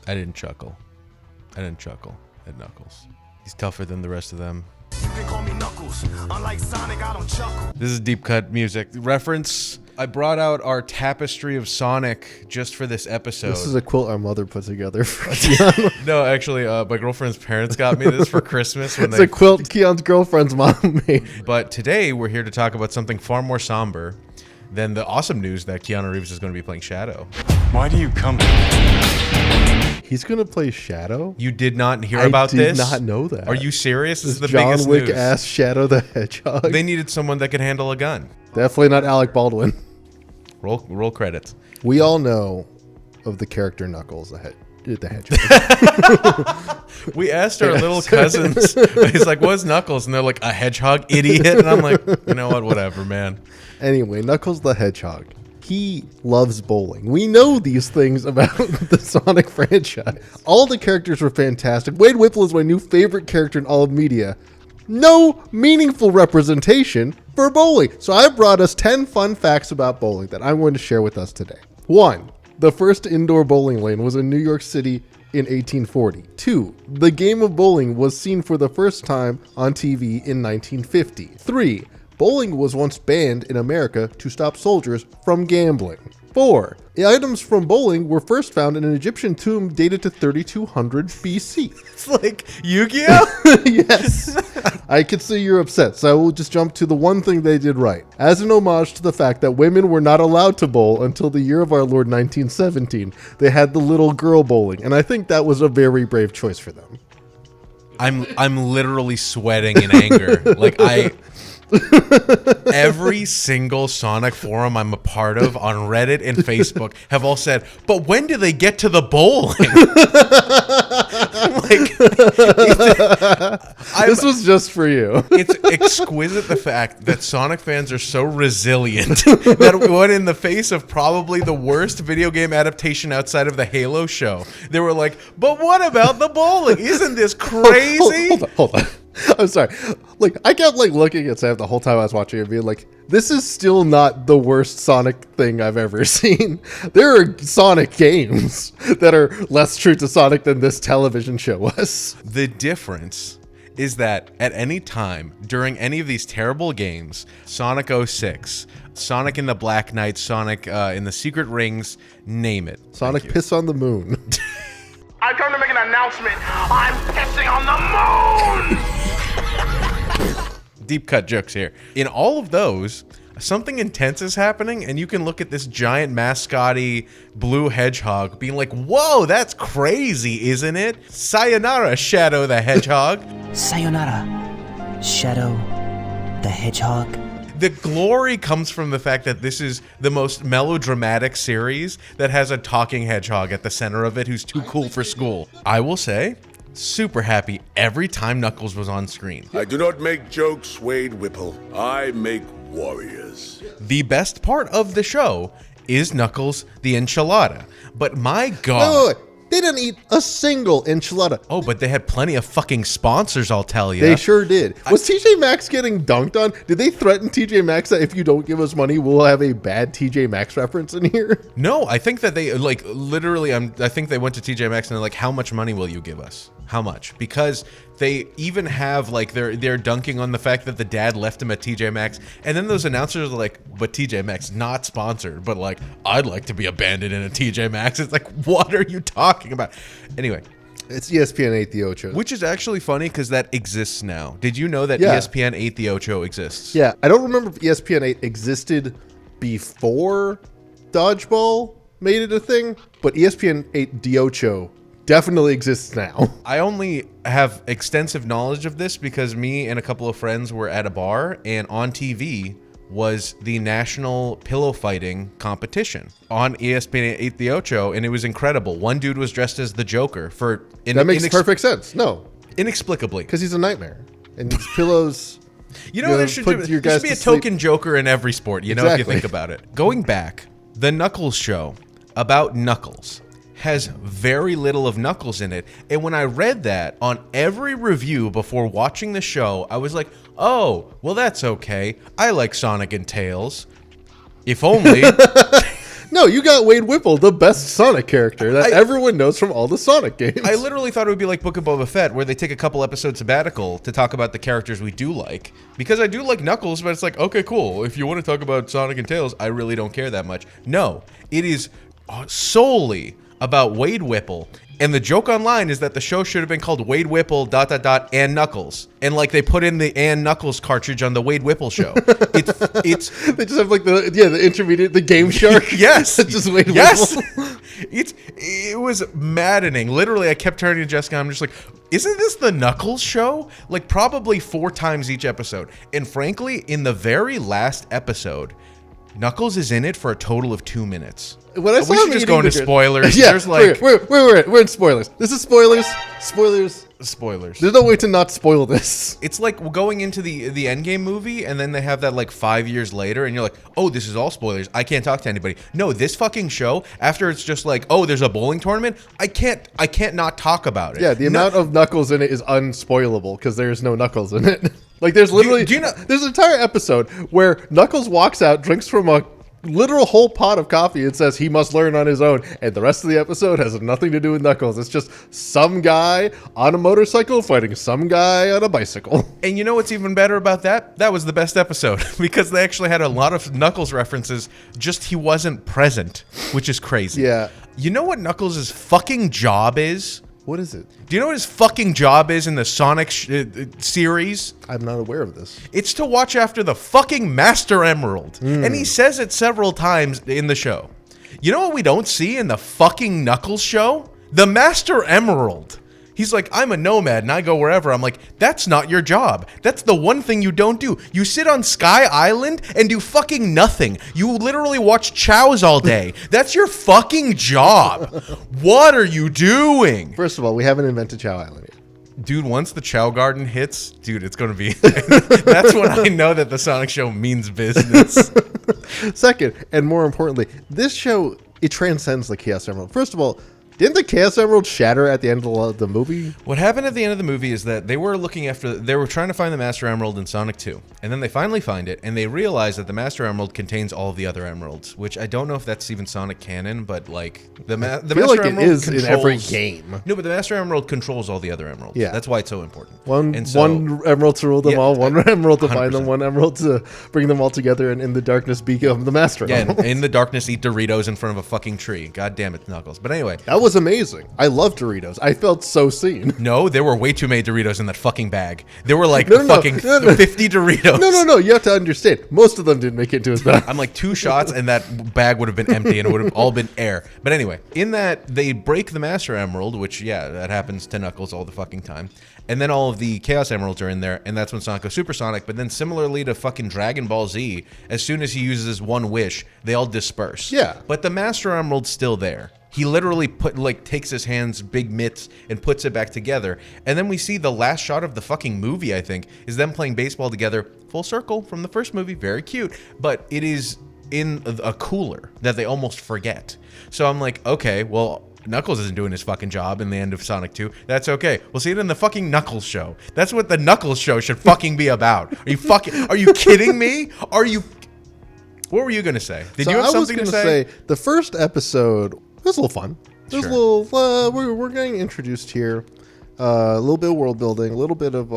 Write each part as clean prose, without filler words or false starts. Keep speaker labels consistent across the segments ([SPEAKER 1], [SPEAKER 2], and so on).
[SPEAKER 1] I didn't chuckle at Knuckles. He's tougher than the rest of them.
[SPEAKER 2] You can call me Knuckles. Unlike Sonic, I don't chuckle.
[SPEAKER 1] This is deep cut music reference. I brought out our tapestry of Sonic just for this episode.
[SPEAKER 3] This is a quilt our mother put together for Keanu.
[SPEAKER 1] No, actually, my girlfriend's parents got me this for Christmas.
[SPEAKER 3] It's a quilt Keanu's girlfriend's mom made.
[SPEAKER 1] But today, we're here to talk about something far more somber than the awesome news that Keanu Reeves is going to be playing Shadow.
[SPEAKER 2] Why do you come?
[SPEAKER 3] He's going to play Shadow?
[SPEAKER 1] You did not hear about this?
[SPEAKER 3] I did not know that.
[SPEAKER 1] Are you serious? This is the
[SPEAKER 3] John
[SPEAKER 1] biggest
[SPEAKER 3] Wick
[SPEAKER 1] news.
[SPEAKER 3] ass Shadow the Hedgehog.
[SPEAKER 1] They needed someone that could handle a gun.
[SPEAKER 3] Definitely not Alec Baldwin.
[SPEAKER 1] Roll credits.
[SPEAKER 3] We all know of the character Knuckles, the Hedgehog.
[SPEAKER 1] We asked our little cousins. He's like, "What's Knuckles?" And they're like, "A hedgehog, idiot." And I'm like, "You know what? Whatever, man."
[SPEAKER 3] Anyway, Knuckles the Hedgehog. He loves bowling. We know these things about the Sonic franchise. All the characters were fantastic. Wade Whipple is my new favorite character in all of media. No meaningful representation for bowling. So I brought us 10 fun facts about bowling that I'm going to share with us today. 1. The first indoor bowling lane was in New York City in 1840. 2. The game of bowling was seen for the first time on TV in 1950. 3. Bowling was once banned in America to stop soldiers from gambling. 4. The items from bowling were first found in an Egyptian tomb dated to 3200 BC.
[SPEAKER 1] It's like Yu-Gi-Oh?
[SPEAKER 3] Yes. I can see you're upset, so I will just jump to the one thing they did right. As an homage to the fact that women were not allowed to bowl until the year of our Lord 1917, they had the little girl bowling, and I think that was a very brave choice for them.
[SPEAKER 1] I'm literally sweating in anger. Every single Sonic forum I'm a part of on Reddit and Facebook have all said, "But when do they get to the bowling?"
[SPEAKER 3] This was just for you.
[SPEAKER 1] It's exquisite the fact that Sonic fans are so resilient that when in the face of probably the worst video game adaptation outside of the Halo show, they were like, "But what about the bowling? Isn't this crazy?"
[SPEAKER 3] Hold on. I'm sorry. I kept looking at Sam the whole time I was watching it, being like, this is still not the worst Sonic thing I've ever seen. There are Sonic games that are less true to Sonic than this television show was.
[SPEAKER 1] The difference is that at any time during any of these terrible games, Sonic 06, Sonic in the Black Knight, Sonic in the Secret Rings, name it.
[SPEAKER 3] Sonic piss on the moon.
[SPEAKER 2] I come to make an announcement. I'm pissing on the moon!
[SPEAKER 1] Deep cut jokes here. In all of those, something intense is happening, and you can look at this giant mascotty blue hedgehog being like, "Whoa, that's crazy, isn't it? Sayonara, Shadow the Hedgehog."
[SPEAKER 4] Sayonara, Shadow the Hedgehog.
[SPEAKER 1] The glory comes from the fact that this is the most melodramatic series that has a talking hedgehog at the center of it who's too cool for school. I will say, super happy every time Knuckles was on screen.
[SPEAKER 5] I do not make jokes, Wade Whipple. I make warriors.
[SPEAKER 1] The best part of the show is Knuckles the enchilada. But my God.
[SPEAKER 3] Wait. They didn't eat a single enchilada.
[SPEAKER 1] Oh, but they had plenty of fucking sponsors, I'll tell you.
[SPEAKER 3] They sure did. Was TJ Maxx getting dunked on? Did they threaten TJ Maxx that if you don't give us money, we'll have a bad TJ Maxx reference in here?
[SPEAKER 1] No, I think that they, literally, I think they went to TJ Maxx and they're like, "How much money will you give us? How much?" Because they even have, they're dunking on the fact that the dad left him at TJ Maxx. And then those announcers are like, "But TJ Maxx, not sponsored, but I'd like to be abandoned in a TJ Maxx." It's like, what are you talking about? Anyway.
[SPEAKER 3] It's ESPN 8 the Ocho.
[SPEAKER 1] Which is actually funny because that exists now. Did you know that
[SPEAKER 3] Yeah.
[SPEAKER 1] ESPN 8 the Ocho exists?
[SPEAKER 3] Yeah, I don't remember if ESPN 8 existed before Dodgeball made it a thing, but ESPN 8 the Ocho definitely exists now.
[SPEAKER 1] I only have extensive knowledge of this because me and a couple of friends were at a bar, and on TV was the national pillow fighting competition on ESPN 8 the Ocho, and it was incredible. One dude was dressed as the Joker
[SPEAKER 3] That makes perfect sense. No,
[SPEAKER 1] inexplicably.
[SPEAKER 3] because he's a nightmare. And these pillows...
[SPEAKER 1] You know, there should be a token Joker in every sport, you know, if you think about it. Going back, the Knuckles show about Knuckles has very little of Knuckles in it. And when I read that on every review before watching the show, I was like, oh, well, that's okay. I like Sonic and Tails. If only.
[SPEAKER 3] No, you got Wade Whipple, the best Sonic character that everyone knows from all the Sonic games.
[SPEAKER 1] I literally thought it would be like Book of Boba Fett, where they take a couple episodes sabbatical to talk about the characters we do like. Because I do like Knuckles, but it's like, okay, cool. If you want to talk about Sonic and Tails, I really don't care that much. No, it is solely about Wade Whipple. And the joke online is that the show should have been called Wade Whipple ... and Knuckles. And like they put in the and Knuckles cartridge on the Wade Whipple show. It's
[SPEAKER 3] they just have like the intermediate, the Game Shark.
[SPEAKER 1] Yes.
[SPEAKER 3] Just Wade
[SPEAKER 1] yes.
[SPEAKER 3] Whipple.
[SPEAKER 1] It was maddening. Literally, I kept turning to Jessica. I'm just like, isn't this the Knuckles show? Like probably 4 times each episode. And frankly, in the very last episode, Knuckles is in it for a total of 2 minutes.
[SPEAKER 3] When I saw
[SPEAKER 1] we should just go into spoilers.
[SPEAKER 3] Yeah,
[SPEAKER 1] There's like
[SPEAKER 3] we're in spoilers. This is spoilers.
[SPEAKER 1] spoilers.
[SPEAKER 3] There's no way to not spoil this.
[SPEAKER 1] It's like going into the Endgame movie, and then they have that like 5 years later, and you're like, oh, this is all spoilers. I can't talk to anybody. No, this fucking show, after it's just like, oh, there's a bowling tournament, I can't not talk about it.
[SPEAKER 3] Yeah, the amount of Knuckles in it is unspoilable because there's no Knuckles in it. Like there's literally
[SPEAKER 1] do you know,
[SPEAKER 3] there's an entire episode where Knuckles walks out, drinks from a literal whole pot of coffee and says he must learn on his own, and the rest of the episode has nothing to do with Knuckles. It's just some guy on a motorcycle fighting some guy on a bicycle.
[SPEAKER 1] And you know what's even better about that? That was the best episode because they actually had a lot of Knuckles references, just he wasn't present, which is crazy.
[SPEAKER 3] Yeah.
[SPEAKER 1] You know what Knuckles' fucking job is?
[SPEAKER 3] What is it?
[SPEAKER 1] Do you know what his fucking job is in the Sonic series?
[SPEAKER 3] I'm not aware of this.
[SPEAKER 1] It's to watch after the fucking Master Emerald. And he says it several times in the show. You know what we don't see in the fucking Knuckles show? The Master Emerald. He's like, I'm a nomad and I go wherever. I'm like, that's not your job. That's the one thing you don't do. You sit on Sky Island and do fucking nothing. You literally watch chows all day. That's your fucking job. What are you doing?
[SPEAKER 3] First of all, we haven't invented Chow Island yet.
[SPEAKER 1] Dude, once the Chow Garden hits, dude, it's going to be... That's when I know that the Sonic show means business.
[SPEAKER 3] Second, and more importantly, this show, it transcends the Chaos Emerald. First of all, didn't the Chaos Emerald shatter at the end of the movie?
[SPEAKER 1] What happened at the end of the movie is that they were trying to find the Master Emerald in Sonic 2. And then they finally find it, and they realize that the Master Emerald contains all of the other emeralds, which I don't know if that's even Sonic canon, but like the Master
[SPEAKER 3] like
[SPEAKER 1] Emerald
[SPEAKER 3] it is in every game.
[SPEAKER 1] No, but the Master Emerald controls all the other emeralds.
[SPEAKER 3] Yeah.
[SPEAKER 1] That's why it's so important.
[SPEAKER 3] One emerald to rule them all, one emerald to find them,
[SPEAKER 1] 100%.
[SPEAKER 3] one emerald to bring them all together, and in the darkness become the Master Emerald.
[SPEAKER 1] Yeah, in the darkness eat Doritos in front of a fucking tree. God damn it, Knuckles. But anyway.
[SPEAKER 3] That was amazing. I love Doritos. I felt so seen.
[SPEAKER 1] No, there were way too many Doritos in that fucking bag. There were like 50 Doritos.
[SPEAKER 3] No. You have to understand. Most of them didn't make it to his bag.
[SPEAKER 1] I'm like 2 shots and that bag would have been empty and it would have all been air. But anyway, in that they break the Master Emerald, which yeah, that happens to Knuckles all the fucking time. And then all of the Chaos Emeralds are in there, and that's when Sonic goes supersonic. But then similarly to fucking Dragon Ball Z, as soon as he uses one wish, they all disperse.
[SPEAKER 3] Yeah.
[SPEAKER 1] But the Master Emerald's still there. He literally takes his hands, big mitts, and puts it back together. And then we see the last shot of the fucking movie, I think, is them playing baseball together, full circle from the first movie, very cute. But it is in a cooler that they almost forget. So I'm like, okay, well, Knuckles isn't doing his fucking job in the end of Sonic 2. That's okay. We'll see it in the fucking Knuckles show. That's what the Knuckles show should fucking be about. Are you kidding me? What were you going to say? Did you have something to say?
[SPEAKER 3] The first episode was a little fun. It was a little, we're getting introduced here. A little bit of world building, a little bit of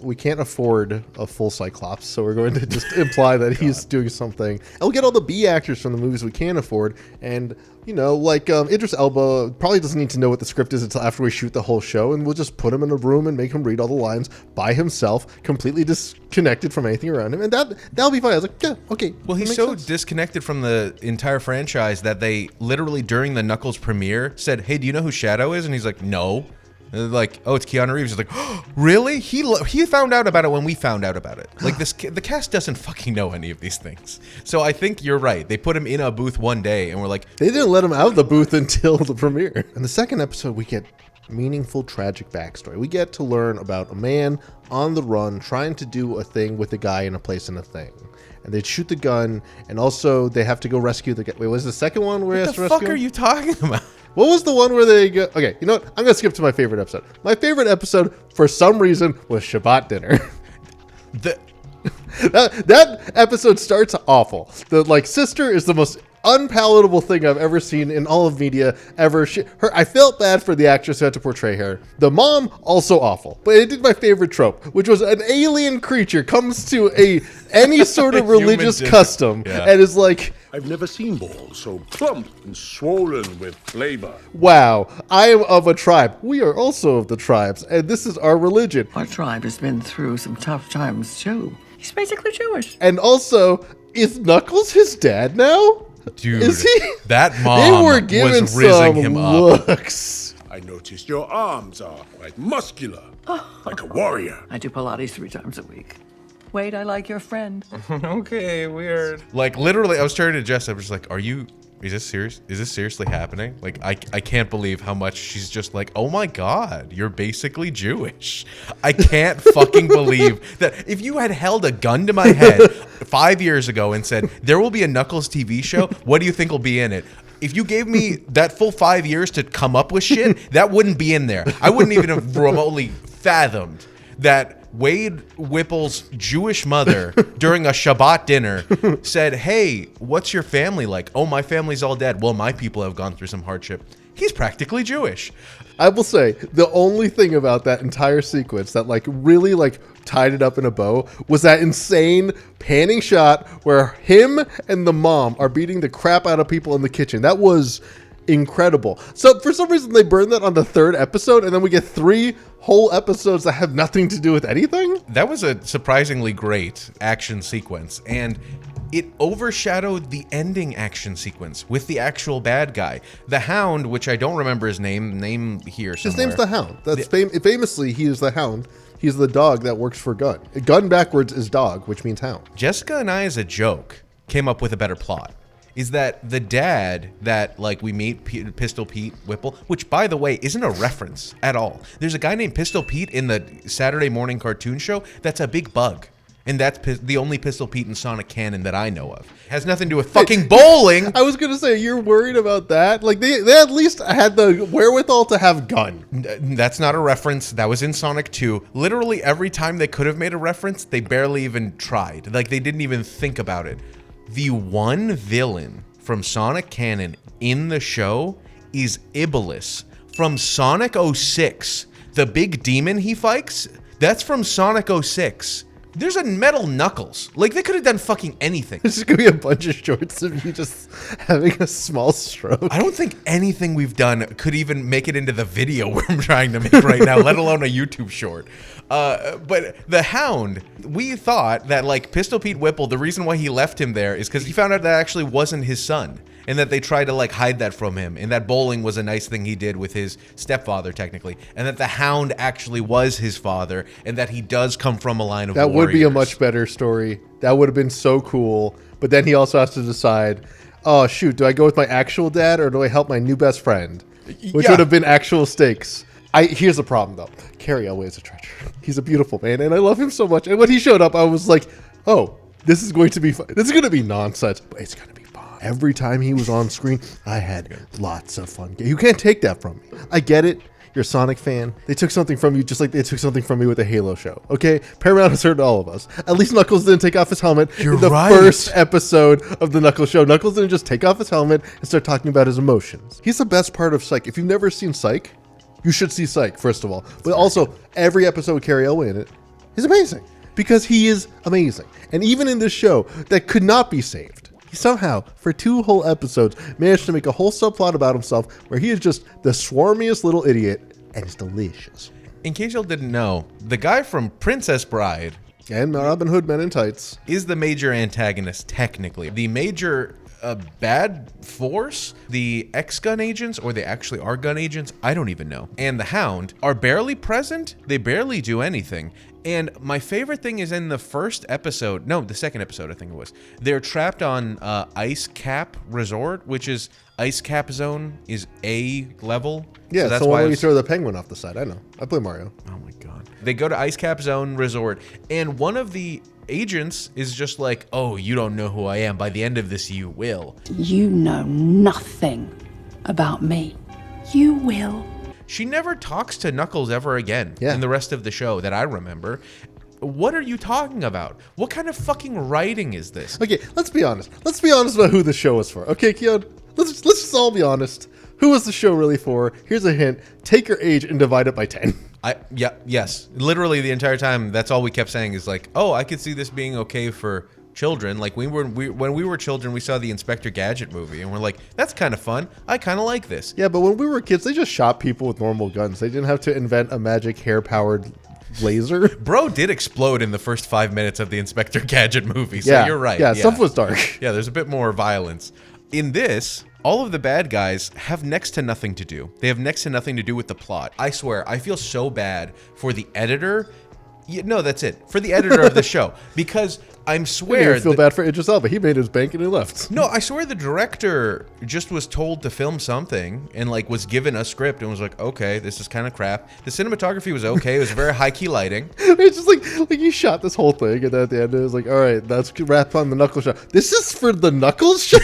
[SPEAKER 3] we can't afford a full Cyclops, so we're going to just imply that he's doing something. And we'll get all the B actors from the movies we can afford, and you know, like Idris Elba probably doesn't need to know what the script is until after we shoot the whole show, and we'll just put him in a room and make him read all the lines by himself, completely disconnected from anything around him, and that'll be fine. I was like, yeah, okay.
[SPEAKER 1] Well, he's so disconnected from the entire franchise that they literally during the Knuckles premiere said, "Hey, do you know who Shadow is?" And he's like, "No." And they're like, oh, it's Keanu Reeves. He's like, oh, really? He found out about it when we found out about it. Like the cast doesn't fucking know any of these things. So I think you're right. They put him in a booth one day and we're like,
[SPEAKER 3] they didn't let him out of the booth until the premiere. In the second episode, we get meaningful, tragic backstory. We get to learn about a man on the run trying to do a thing with a guy in a place in a thing. And they shoot the gun, and also they have to go rescue the guy. Wait, was the second one where he has to rescue?
[SPEAKER 1] What the fuck are you talking about?
[SPEAKER 3] What was the one where they go? Okay, you know what? I'm going to skip to my favorite episode. My favorite episode, for some reason, was Shabbat dinner. That episode starts awful. The sister is the most unpalatable thing I've ever seen in all of media ever. I felt bad for the actress who had to portray her. The mom, also awful. But it did my favorite trope, which was an alien creature comes to any sort of religious custom and is like,
[SPEAKER 5] I've never seen balls so plump and swollen with flavor.
[SPEAKER 3] wow, I am of a tribe. We are also of the tribes, and this is our religion.
[SPEAKER 6] Our tribe has been through some tough times, too. He's basically Jewish.
[SPEAKER 3] And also, is Knuckles his dad now?
[SPEAKER 1] Dude,
[SPEAKER 3] is he?
[SPEAKER 1] That mom
[SPEAKER 3] They were giving
[SPEAKER 1] was rizzing
[SPEAKER 3] some
[SPEAKER 1] him up.
[SPEAKER 3] looks.
[SPEAKER 5] I noticed your arms are quite muscular, like a warrior.
[SPEAKER 6] I do Pilates 3 times a week. Wait, I like your friend.
[SPEAKER 7] Okay, weird.
[SPEAKER 1] Like, literally, I was turning to Jess. I was just like, is this serious? Is this seriously happening? Like, I can't believe how much she's just like, oh my God, you're basically Jewish. I can't fucking believe that. If you had held a gun to my head 5 years ago and said, there will be a Knuckles TV show, what do you think will be in it? If you gave me that full 5 years to come up with shit, that wouldn't be in there. I wouldn't even have remotely fathomed that Wade Whipple's Jewish mother during a Shabbat dinner said, hey, what's your family like? Oh, my family's all dead. Well, my people have gone through some hardship. He's practically Jewish.
[SPEAKER 3] I will say the only thing about that entire sequence that like really like tied it up in a bow was that insane panning shot where him and the mom are beating the crap out of people in the kitchen. That was incredible. So for some reason they burned that on the 3rd episode, and then we get 3 whole episodes that have nothing to do with anything.
[SPEAKER 1] That was a surprisingly great action sequence, and it overshadowed the ending action sequence with the actual bad guy, the Hound, which I don't remember his name here somewhere.
[SPEAKER 3] His name's the Hound. That's famously he is the Hound. He's the dog that works for Gunn. Gunn backwards is dog, which means hound.
[SPEAKER 1] Jessica and I, as a joke, came up with a better plot. Is that the dad that, like, we meet, Pistol Pete Whipple, which, by the way, isn't a reference at all. There's a guy named Pistol Pete in the Saturday morning cartoon show that's a big bug. And that's the only Pistol Pete in Sonic canon that I know of. Has nothing to do with fucking bowling.
[SPEAKER 3] I was going to say, you're worried about that? Like, they at least had the wherewithal to have Gunn.
[SPEAKER 1] That's not a reference. That was in Sonic 2. Literally every time they could have made a reference, they barely even tried. Like, they didn't even think about it. The one villain from Sonic canon in the show is Iblis from Sonic 06. The big demon he fights, that's from Sonic 06. There's a metal Knuckles. Like, they could have done fucking anything.
[SPEAKER 3] This is going to be a bunch of shorts of you just having a small stroke.
[SPEAKER 1] I don't think anything we've done could even make it into the video we're trying to make right now, let alone a YouTube short. But the Hound, we thought that, like, Pistol Pete Whipple, the reason why he left him there is because he found out that actually wasn't his son. And that they tried to, like, hide that from him. And that bowling was a nice thing he did with his stepfather, technically. And that the Hound actually was his father. And that he does come from a line of warriors.
[SPEAKER 3] That would be a much better story. That would have been so cool. But then he also has to decide, oh, shoot, do I go with my actual dad or do I help my new best friend? Which would have been actual stakes. Here's the problem, though. Carrie Elway is a treasure. He's a beautiful man, and I love him so much. And when he showed up, I was like, oh, this is going to be fun. This is going to be nonsense, but it's going to be fun. Every time he was on screen, I had lots of fun. You can't take that from me. I get it. You're a Sonic fan. They took something from you just like they took something from me with the Halo show. Okay? Paramount has hurt all of us. At least Knuckles didn't take off his helmet in the first episode of the Knuckles show. Knuckles didn't just take off his helmet and start talking about his emotions. He's the best part of Psych. If you've never seen Psych, you should see Psych, first of all. But also, every episode with Carrie Elway in it is amazing. Because he is amazing. And even in this show that could not be saved, he somehow, for 2 whole episodes, managed to make a whole subplot about himself where he is just the swarmiest little idiot, and it's delicious.
[SPEAKER 1] In case y'all didn't know, the guy from Princess Bride
[SPEAKER 3] and Robin Hood Men in Tights
[SPEAKER 1] is the major antagonist, technically. The major bad force, the ex-gun agents, or they actually are gun agents, I don't even know, and the Hound are barely present. They barely do anything. And my favorite thing is in the first episode, no, the second episode, I think it was, they're trapped on Ice Cap Resort, which is Ice Cap Zone is A level.
[SPEAKER 3] Yeah,
[SPEAKER 1] so
[SPEAKER 3] that's why you throw the penguin off the side. I know. I play Mario.
[SPEAKER 1] Oh my God. They go to Ice Cap Zone Resort, and one of the agents is just like, oh, you don't know who I am. By the end of this, you will.
[SPEAKER 8] You know nothing about me. You will.
[SPEAKER 1] She never talks to Knuckles ever again in the rest of the show that I remember. what are you talking about? What kind of fucking writing is this?
[SPEAKER 3] Okay, let's be honest. Let's be honest about who the show is for. Okay, Keanu? Let's just all be honest. Who is the show really for? Here's a hint. Take your age and divide it by 10.
[SPEAKER 1] Yes. Literally the entire time, that's all we kept saying is like, oh, I could see this being okay for children. Like when we were children, we saw the Inspector Gadget movie, and we're like, that's kind of fun. I kind of like this.
[SPEAKER 3] Yeah, but when we were kids, they just shot people with normal guns. They didn't have to invent a magic hair-powered laser.
[SPEAKER 1] Bro did explode in the first 5 minutes of the Inspector Gadget movie, so you're right.
[SPEAKER 3] Yeah, stuff was dark.
[SPEAKER 1] Yeah, there's a bit more violence. In this, all of the bad guys have next to nothing to do. They have next to nothing to do with the plot. I swear, I feel so bad for the editor. No, that's it. For the editor of the show. Because I swear...
[SPEAKER 3] I feel bad for Idris Elba. He made his bank and he left.
[SPEAKER 1] No, I swear the director just was told to film something and like was given a script and was like, okay, this is kind of crap. The cinematography was okay. It was very high-key lighting.
[SPEAKER 3] It's just like he shot this whole thing, and then at the end it was like, all right, that's wrap on the Knuckles show. This is for the Knuckles show?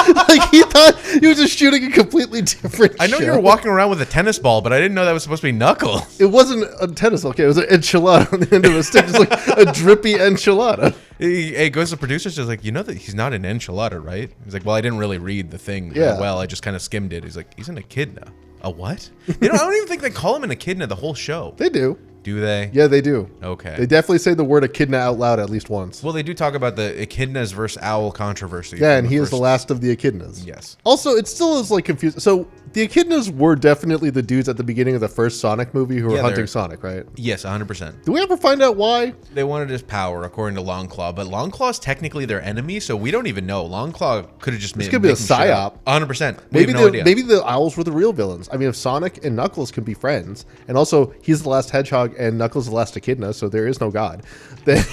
[SPEAKER 3] Like he thought he was just shooting a completely different
[SPEAKER 1] I know
[SPEAKER 3] show.
[SPEAKER 1] you were walking around with a tennis ball, but I didn't know that was supposed to be Knuckles.
[SPEAKER 3] It wasn't a tennis ball. Okay, it was an enchilada on the end of a stick, just like a drippy enchilada.
[SPEAKER 1] He goes to the producers, just like, you know that he's not an enchilada, right? He's like, well, I didn't really read the thing well. I just kind of skimmed it. He's like, he's an echidna. A what? I don't even think they call him an echidna the whole show.
[SPEAKER 3] They do.
[SPEAKER 1] Do they?
[SPEAKER 3] Yeah, they do.
[SPEAKER 1] Okay.
[SPEAKER 3] They definitely say the word echidna out loud at least once.
[SPEAKER 1] Well, they do talk about the echidnas versus owl controversy.
[SPEAKER 3] Yeah, and he is the last of the echidnas.
[SPEAKER 1] Yes.
[SPEAKER 3] Also, it still is like confusing. So the echidnas were definitely the dudes at the beginning of the first Sonic movie who were hunting Sonic, right?
[SPEAKER 1] Yes, 100%.
[SPEAKER 3] Do we ever find out why?
[SPEAKER 1] They wanted his power, according to Longclaw, but Longclaw's technically their enemy, so we don't even know. Longclaw could have just made.
[SPEAKER 3] This could be a psyop.
[SPEAKER 1] 100%.
[SPEAKER 3] Maybe
[SPEAKER 1] no idea.
[SPEAKER 3] maybe the owls were the real villains. I mean, if Sonic and Knuckles can be friends, and also he's the last Hedgehog and Knuckles the last echidna, so there is no God. Then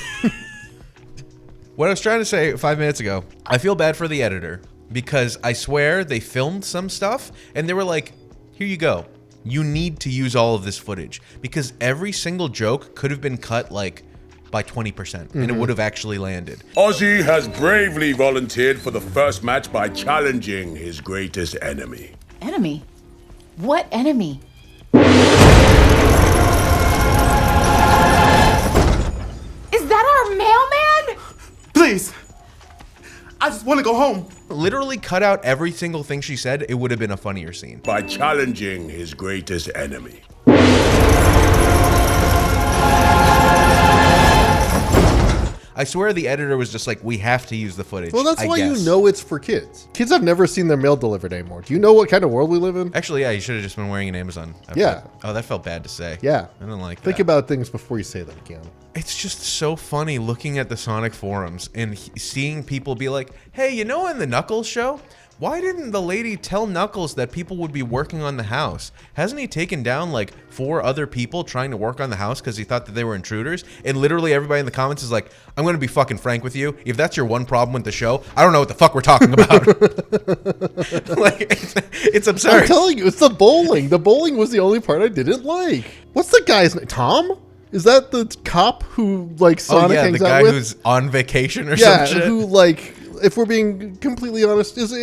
[SPEAKER 1] what I was trying to say 5 minutes ago, I feel bad for the editor because I swear they filmed some stuff and they were like, here you go. You need to use all of this footage because every single joke could have been cut like by 20% and it would have actually landed.
[SPEAKER 5] Ozzy has bravely volunteered for the first match by challenging his greatest enemy.
[SPEAKER 8] Enemy? What enemy? Is that our mailman?
[SPEAKER 7] Please. I just want to go home.
[SPEAKER 1] Literally cut out every single thing she said. It would have been a funnier scene.
[SPEAKER 5] By challenging his greatest enemy.
[SPEAKER 1] I swear the editor was just like, we have to use the footage.
[SPEAKER 3] well, that's
[SPEAKER 1] I
[SPEAKER 3] why
[SPEAKER 1] guess.
[SPEAKER 3] you know it's for kids. Kids have never seen their mail delivered anymore. Do you know what kind of world we live in?
[SPEAKER 1] Actually, yeah, you should have just been wearing an Amazon outfit.
[SPEAKER 3] Yeah.
[SPEAKER 1] Oh, that felt bad to say.
[SPEAKER 3] Yeah.
[SPEAKER 1] I don't like
[SPEAKER 3] Think
[SPEAKER 1] that.
[SPEAKER 3] about things before you say that again.
[SPEAKER 1] It's just so funny looking at the Sonic forums and seeing people be like, hey, you know, in the Knuckles show, why didn't the lady tell Knuckles that people would be working on the house? Hasn't he taken down like 4 other people trying to work on the house because he thought that they were intruders? And literally everybody in the comments is like, I'm going to be fucking frank with you. If that's your one problem with the show, I don't know what the fuck we're talking about. Like, it's absurd.
[SPEAKER 3] I'm telling you, it's the bowling. The bowling was the only part I didn't like. What's the guy's name? Tom? Is that the cop who like Sonic hangs
[SPEAKER 1] the guy
[SPEAKER 3] out with?
[SPEAKER 1] who's on vacation or
[SPEAKER 3] Yeah,
[SPEAKER 1] some shit.
[SPEAKER 3] who like, if we're being completely honest, is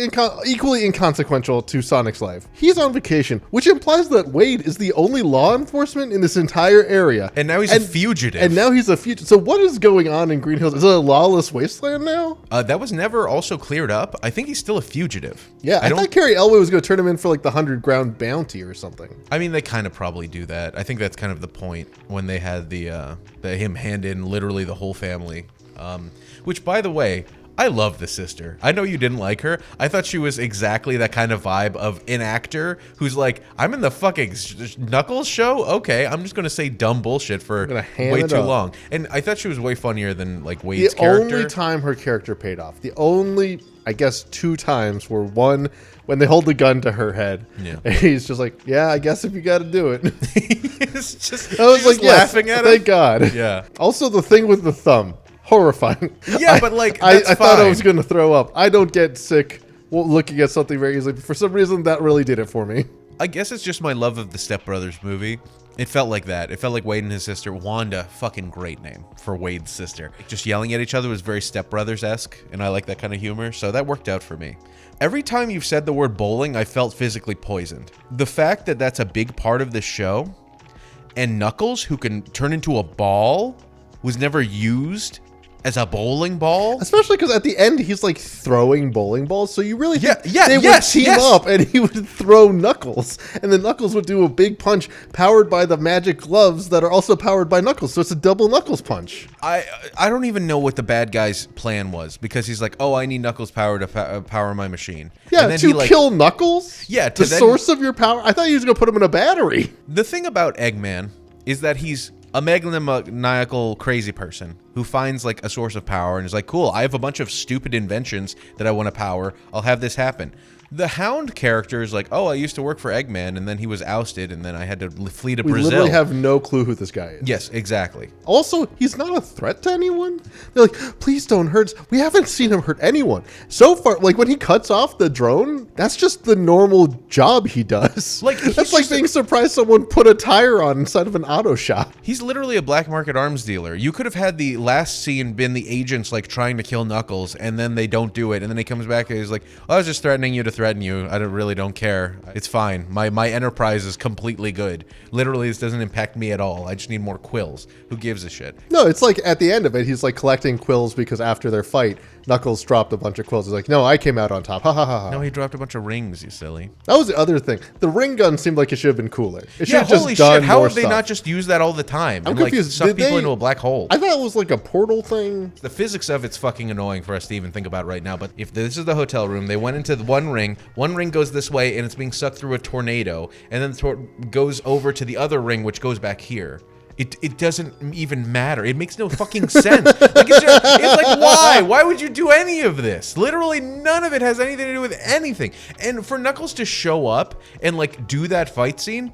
[SPEAKER 3] equally inconsequential to Sonic's life. He's on vacation, which implies that Wade is the only law enforcement in this entire area.
[SPEAKER 1] And now he's a fugitive.
[SPEAKER 3] And now he's a fugitive. So what is going on in Green Hills? Is it a lawless wasteland now?
[SPEAKER 1] That was never also cleared up. I think he's still a fugitive.
[SPEAKER 3] Yeah, I thought Carrie Elway was going to turn him in for like the 100-ground bounty or something.
[SPEAKER 1] I mean, they kind of probably do that. I think that's kind of the point when they had the him hand in literally the whole family. Which, by the way, I love the sister. I know you didn't like her. I thought she was exactly that kind of vibe of an actor who's like, I'm in the fucking Knuckles show? Okay, I'm just going to say dumb bullshit for way too long. And I thought she was way funnier than like Wade's character.
[SPEAKER 3] The only time her character paid off, the only, I guess, 2 times were one, when they hold the gun to her head. Yeah. And he's just like, yeah, I guess if you got to do it.
[SPEAKER 1] It's just,
[SPEAKER 3] I was like, yes,
[SPEAKER 1] laughing at him.
[SPEAKER 3] Thank God.
[SPEAKER 1] Yeah.
[SPEAKER 3] Also, the thing with the thumb. Horrifying.
[SPEAKER 1] Yeah, but like,
[SPEAKER 3] I
[SPEAKER 1] that's
[SPEAKER 3] thought I
[SPEAKER 1] fine.
[SPEAKER 3] was going to throw up. I don't get sick looking at something very easily, but for some reason that really did it for me.
[SPEAKER 1] I guess it's just my love of the Step Brothers movie. It felt like that. It felt like Wade and his sister, Wanda, fucking great name for Wade's sister. Just yelling at each other was very Step Brothers-esque, and I like that kind of humor, so that worked out for me. Every time you've said the word bowling, I felt physically poisoned. The fact that that's a big part of the show, and Knuckles, who can turn into a ball, was never used as a bowling ball.
[SPEAKER 3] Especially because at the end he's like throwing bowling balls, so you really think they would team up and he would throw Knuckles, and then Knuckles would do a big punch powered by the magic gloves that are also powered by Knuckles, so it's a double Knuckles punch.
[SPEAKER 1] I don't even know what the bad guy's plan was, because he's like, oh, I need Knuckles' power to power my machine.
[SPEAKER 3] Yeah,
[SPEAKER 1] and then
[SPEAKER 3] to kill Knuckles?
[SPEAKER 1] Yeah,
[SPEAKER 3] the source of your power? I thought he was going to put him in a battery.
[SPEAKER 1] The thing about Eggman is that he's a megalomaniacal crazy person who finds like a source of power and is like, cool, I have a bunch of stupid inventions that I want to power. I'll have this happen. The Hound character is like, oh, I used to work for Eggman, and then he was ousted, and then I had to flee to Brazil.
[SPEAKER 3] We literally have no clue who this guy is.
[SPEAKER 1] Yes, exactly.
[SPEAKER 3] Also, he's not a threat to anyone. They're like, please don't hurt us. We haven't seen him hurt anyone. So far, like when he cuts off the drone, that's just the normal job he does.
[SPEAKER 1] Like
[SPEAKER 3] that's like being surprised someone put a tire on inside of an auto shop.
[SPEAKER 1] He's literally a black market arms dealer. You could have had the last scene been the agents like trying to kill Knuckles, and then they don't do it, and then he comes back and he's like, oh, I was just threatening you to threaten you. I really don't care. It's fine. My enterprise is completely good. Literally, this doesn't impact me at all. I just need more quills. Who gives a shit?
[SPEAKER 3] No, it's like at the end of it, he's like collecting quills because after their fight, Knuckles dropped a bunch of quills. He's like, no, I came out on top. Ha ha ha ha.
[SPEAKER 1] No, he dropped a bunch of rings, you silly.
[SPEAKER 3] That was the other thing. The ring gun seemed like it should have been cooler. It should have
[SPEAKER 1] holy
[SPEAKER 3] just done
[SPEAKER 1] shit. How
[SPEAKER 3] more
[SPEAKER 1] have they
[SPEAKER 3] stuff.
[SPEAKER 1] not just used that all the time?
[SPEAKER 3] I'm
[SPEAKER 1] and,
[SPEAKER 3] confused.
[SPEAKER 1] Like, suck
[SPEAKER 3] Did
[SPEAKER 1] people
[SPEAKER 3] they-
[SPEAKER 1] into a black hole.
[SPEAKER 3] I thought it was like a portal thing.
[SPEAKER 1] The physics of it's fucking annoying for us to even think about right now, but if this is the hotel room, they went into the one ring goes this way, and it's being sucked through a tornado, and then goes over to the other ring, which goes back here. It doesn't even matter. It makes no fucking sense. Like it's like, why? Why would you do any of this? Literally none of it has anything to do with anything. And for Knuckles to show up and like do that fight scene,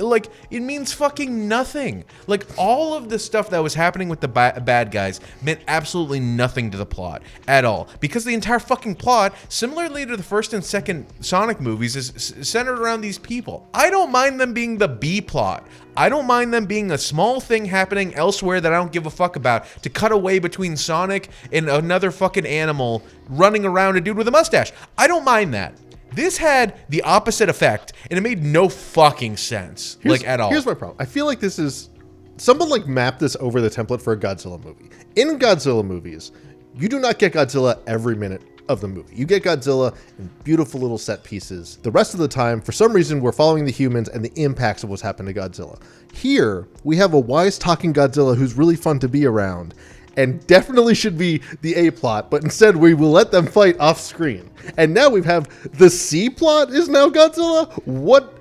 [SPEAKER 1] like it means fucking nothing. Like all of the stuff that was happening with the bad guys meant absolutely nothing to the plot at all. Because the entire fucking plot, similarly to the first and second Sonic movies, is centered around these people. I don't mind them being the B plot. I don't mind them being a small thing happening elsewhere that I don't give a fuck about to cut away between Sonic and another fucking animal running around a dude with a mustache. I don't mind that. This had the opposite effect, and it made no fucking sense, at all.
[SPEAKER 3] Here's my problem. I feel like this is... Someone, like, mapped this over the template for a Godzilla movie. In Godzilla movies, you do not get Godzilla every minute of the movie. You get Godzilla in beautiful little set pieces. The rest of the time, for some reason, we're following the humans and the impacts of what's happened to Godzilla. Here, we have a wise talking Godzilla who's really fun to be around and definitely should be the A plot, but instead we will let them fight off screen. And now we have the C plot is now Godzilla?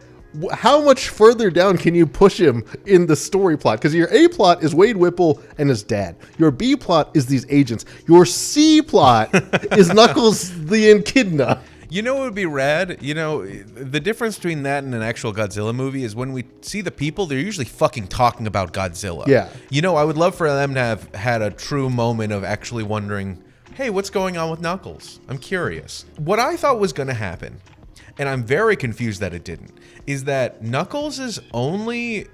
[SPEAKER 3] How much further down can you push him in the story plot? Because your A plot is Wade Whipple and his dad. Your B plot is these agents. Your C plot is Knuckles the Echidna.
[SPEAKER 1] You know what would be rad? You know, the difference between that and an actual Godzilla movie is when we see the people, they're usually fucking talking about Godzilla.
[SPEAKER 3] Yeah.
[SPEAKER 1] You know, I would love for them to have had a true moment of actually wondering, hey, what's going on with Knuckles? I'm curious. What I thought was going to happen, and I'm very confused that it didn't, is that Knuckles' only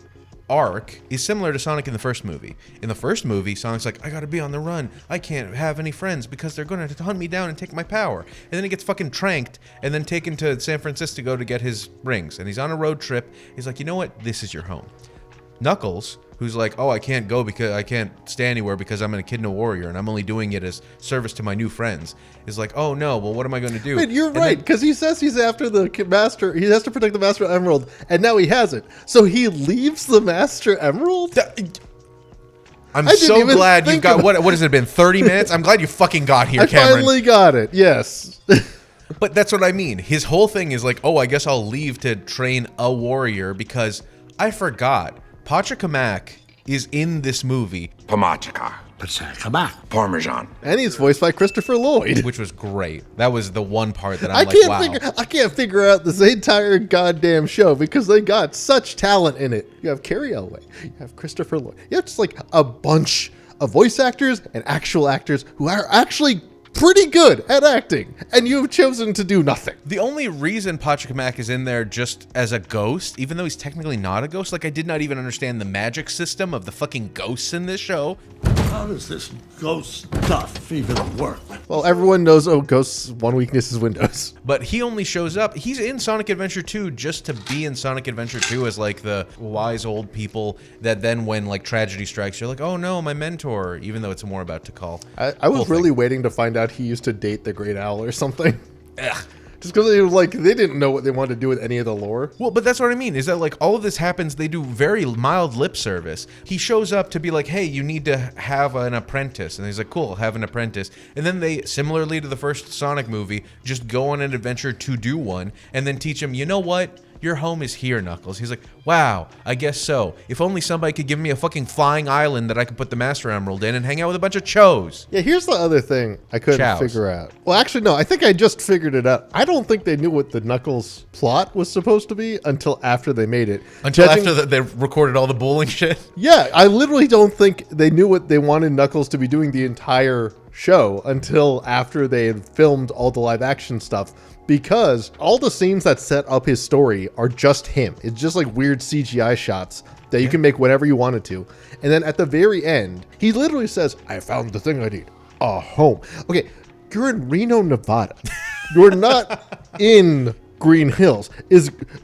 [SPEAKER 1] arc is similar to Sonic in the first movie. In the first movie, Sonic's like, I gotta be on the run. I can't have any friends because they're gonna hunt me down and take my power. And then he gets fucking tranked and then taken to San Francisco to get his rings. And he's on a road trip. He's like, you know what? This is your home. Knuckles, who's like, oh, I can't go because I can't stay anywhere because I'm an Echidna warrior and I'm only doing it as service to my new friends, is like, oh no, well, what am I going to do?
[SPEAKER 3] Wait, you're right, because he says he's after the master. He has to protect the Master Emerald, and now he has it. So he leaves the Master Emerald?
[SPEAKER 1] I'm so glad you've got, what has it been, 30 minutes? I'm glad you fucking got here, Cameron.
[SPEAKER 3] I finally got it, yes.
[SPEAKER 1] But that's what I mean. His whole thing is like, oh, I guess I'll leave to train a warrior because I forgot. Pachacamac is in this movie.
[SPEAKER 5] Pamachaka. Parmesan.
[SPEAKER 3] And he's voiced by Christopher Lloyd.
[SPEAKER 1] Which was great. That was the one part that
[SPEAKER 3] I can't figure out this entire goddamn show because they got such talent in it. You have Carrie Elway. You have Christopher Lloyd. You have just like a bunch of voice actors and actual actors who are actually pretty good at acting, and you've chosen to do nothing.
[SPEAKER 1] The only reason Pachacamac is in there just as a ghost, even though he's technically not a ghost, like I did not even understand the magic system of the fucking ghosts in this show.
[SPEAKER 9] How does this ghost stuff even work?
[SPEAKER 3] Well, everyone knows, Ghost's one weakness is Windows.
[SPEAKER 1] But he only shows up. He's in Sonic Adventure 2 just to be in Sonic Adventure 2 as like the wise old people that then when like tragedy strikes, you're like, oh no, my mentor, even though it's more about Tikal.
[SPEAKER 3] I was really waiting to find out he used to date the Great Owl or something. Ugh. Just because they didn't know what they wanted to do with any of the lore.
[SPEAKER 1] Well, but that's what I mean, is that like all of this happens, they do very mild lip service. He shows up to be like, hey, you need to have an apprentice. And he's like, cool, have an apprentice. And then they, similarly to the first Sonic movie, just go on an adventure to do one and then teach him, you know what? Your home is here, Knuckles. He's like, wow, I guess so. If only somebody could give me a fucking flying island that I could put the Master Emerald in and hang out with a bunch of chos.
[SPEAKER 3] Yeah, here's the other thing I couldn't figure out. Well, actually, no, I think I just figured it out. I don't think they knew what the Knuckles plot was supposed to be until after they made it.
[SPEAKER 1] Until after they recorded all the bowling shit?
[SPEAKER 3] Yeah, I literally don't think they knew what they wanted Knuckles to be doing the entire show until after they had filmed all the live action stuff. Because all the scenes that set up his story are just him. It's just like weird CGI shots that you can make whatever you wanted to. And then at the very end, he literally says, I found the thing I need, a home. Okay, you're in Reno, Nevada. You're not in Green Hills.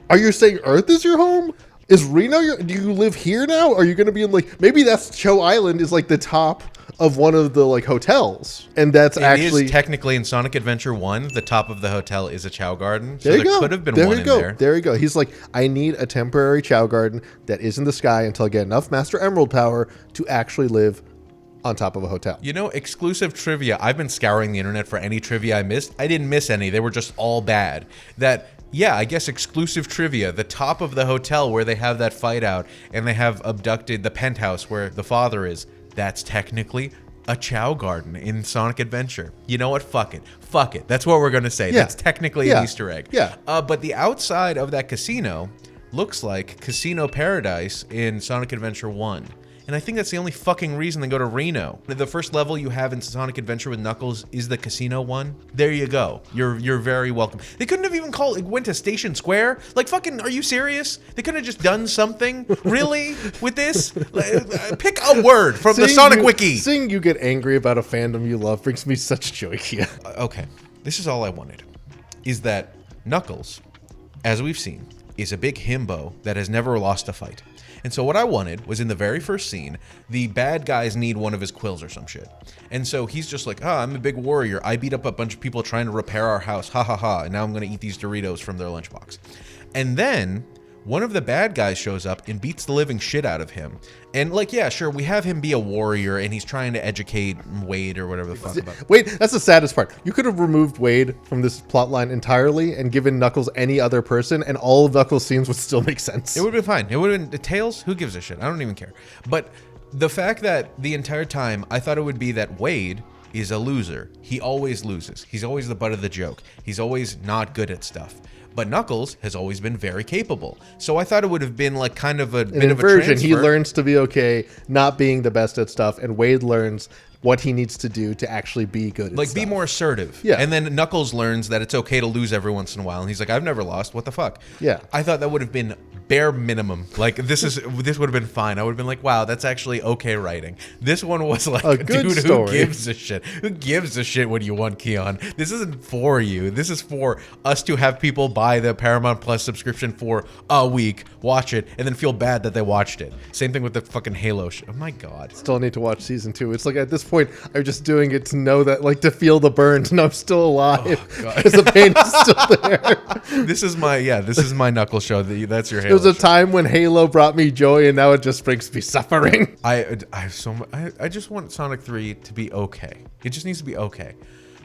[SPEAKER 3] Are you saying Earth is your home? Is Reno do you live here now? Are you going to be in like, maybe that's Cho Island is like the top of one of the like hotels, and that's actually
[SPEAKER 1] is technically in Sonic Adventure 1, the top of the hotel is a Chow Garden. So
[SPEAKER 3] there
[SPEAKER 1] could have been one in there.
[SPEAKER 3] There you go. He's like, I need a temporary Chow Garden that is in the sky until I get enough Master Emerald power to actually live on top of a hotel.
[SPEAKER 1] You know, exclusive trivia. I've been scouring the internet for any trivia I missed. I didn't miss any. They were just all bad. Yeah, I guess exclusive trivia. The top of the hotel where they have that fight out and they have abducted the penthouse where the father is. That's technically a Chow Garden in Sonic Adventure. You know what? Fuck it. Fuck it. That's what we're going to say.
[SPEAKER 3] Yeah.
[SPEAKER 1] That's technically an Easter egg.
[SPEAKER 3] Yeah.
[SPEAKER 1] But the outside of that casino looks like Casino Paradise in Sonic Adventure 1. And I think that's the only fucking reason they go to Reno. The first level you have in Sonic Adventure with Knuckles is the casino one. There you go. You're very welcome. They couldn't have even went to Station Square. Like, fucking, are you serious? They could have just done something? Really? With this? Pick a word from the Sonic Wiki.
[SPEAKER 3] Seeing you get angry about a fandom you love brings me such joy, Kia.
[SPEAKER 1] Okay, this is all I wanted. Is that Knuckles, as we've seen, is a big himbo that has never lost a fight. And so what I wanted was in the very first scene, the bad guys need one of his quills or some shit. And so he's just like, I'm a big warrior. I beat up a bunch of people trying to repair our house. Ha ha ha. And now I'm going to eat these Doritos from their lunchbox. And then one of the bad guys shows up and beats the living shit out of him. And like, yeah, sure, we have him be a warrior and he's trying to educate Wade or whatever the fuck about it.
[SPEAKER 3] Wait, that's the saddest part. You could have removed Wade from this plotline entirely and given Knuckles any other person, and all of Knuckles' scenes would still make sense.
[SPEAKER 1] It would have been fine. It would have been Tails. Who gives a shit? I don't even care. But the fact that the entire time I thought it would be that Wade is a loser. He always loses. He's always the butt of the joke. He's always not good at stuff. But Knuckles has always been very capable. So I thought it would have been like kind of a bit of a transfer.
[SPEAKER 3] He learns to be okay not being the best at stuff, and Wade learns what he needs to do to actually be good at
[SPEAKER 1] like
[SPEAKER 3] stuff.
[SPEAKER 1] Be more assertive.
[SPEAKER 3] Yeah.
[SPEAKER 1] And then Knuckles learns that it's okay to lose every once in a while, and he's like, I've never lost, what the fuck.
[SPEAKER 3] Yeah.
[SPEAKER 1] I thought that would have been bare minimum. Like this would have been fine. I would have been like, wow, that's actually okay writing. This one was like,
[SPEAKER 3] a good
[SPEAKER 1] dude,
[SPEAKER 3] story.
[SPEAKER 1] Who gives a shit? Who gives a shit when you want Keon? This isn't for you. This is for us to have people buy the Paramount Plus subscription for a week, watch it, and then feel bad that they watched it. Same thing with the fucking Halo shit. Oh my god.
[SPEAKER 3] Still need to watch season 2. It's like at this point, I'm just doing it to know that, like, to feel the burn and I'm still alive because the pain is still there.
[SPEAKER 1] This is my Knuckles show. That's your Halo.
[SPEAKER 3] It was a
[SPEAKER 1] show.
[SPEAKER 3] time when Halo brought me joy, and now it just brings me suffering.
[SPEAKER 1] I just want Sonic 3 to be okay. It just needs to be okay.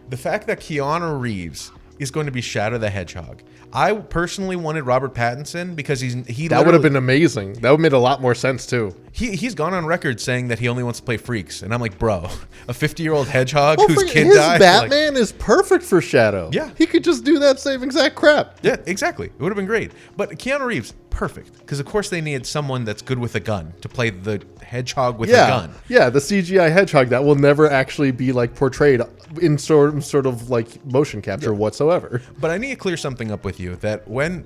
[SPEAKER 1] The fact that Keanu Reeves is going to be Shadow the Hedgehog. I personally wanted Robert Pattinson because he
[SPEAKER 3] that would have been amazing. That would have made a lot more sense too.
[SPEAKER 1] He's gone on record saying that he only wants to play freaks, and I'm like, bro, a 50-year-old hedgehog
[SPEAKER 3] well,
[SPEAKER 1] whose kid
[SPEAKER 3] his
[SPEAKER 1] died.
[SPEAKER 3] Batman is perfect for Shadow.
[SPEAKER 1] Yeah,
[SPEAKER 3] he could just do that same exact crap.
[SPEAKER 1] Yeah, exactly. It would have been great. But Keanu Reeves, perfect, because of course they needed someone that's good with a gun to play the hedgehog with a gun.
[SPEAKER 3] Yeah, the CGI hedgehog that will never actually be like portrayed in sort of like motion capture whatsoever.
[SPEAKER 1] But I need to clear something up with you that when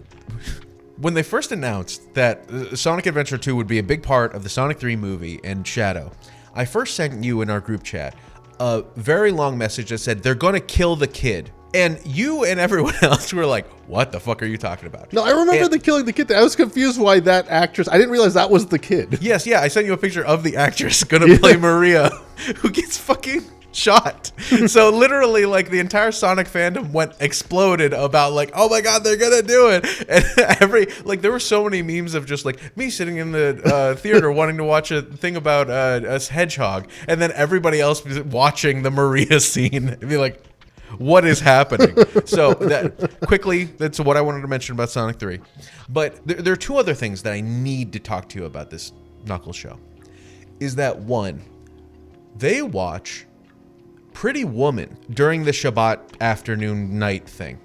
[SPEAKER 1] they first announced that Sonic Adventure 2 would be a big part of the Sonic 3 movie and Shadow, I first sent you in our group chat a very long message that said they're going to kill the kid. And you and everyone else were like, what the fuck are you talking about?
[SPEAKER 3] No, I remember the killing the kid thing. I was confused why that actress, I didn't realize that was the kid.
[SPEAKER 1] Yes, yeah, I sent you a picture of the actress gonna play Maria, who gets fucking shot. So literally, like, the entire Sonic fandom exploded about, like, oh my god, they're gonna do it. And there were so many memes of just like me sitting in the theater wanting to watch a thing about a hedgehog, and then everybody else was watching the Maria scene and be like, what is happening? So that's what I wanted to mention about Sonic 3. But there are two other things that I need to talk to you about this Knuckles show. Is that one, they watch Pretty Woman during the Shabbat afternoon night thing.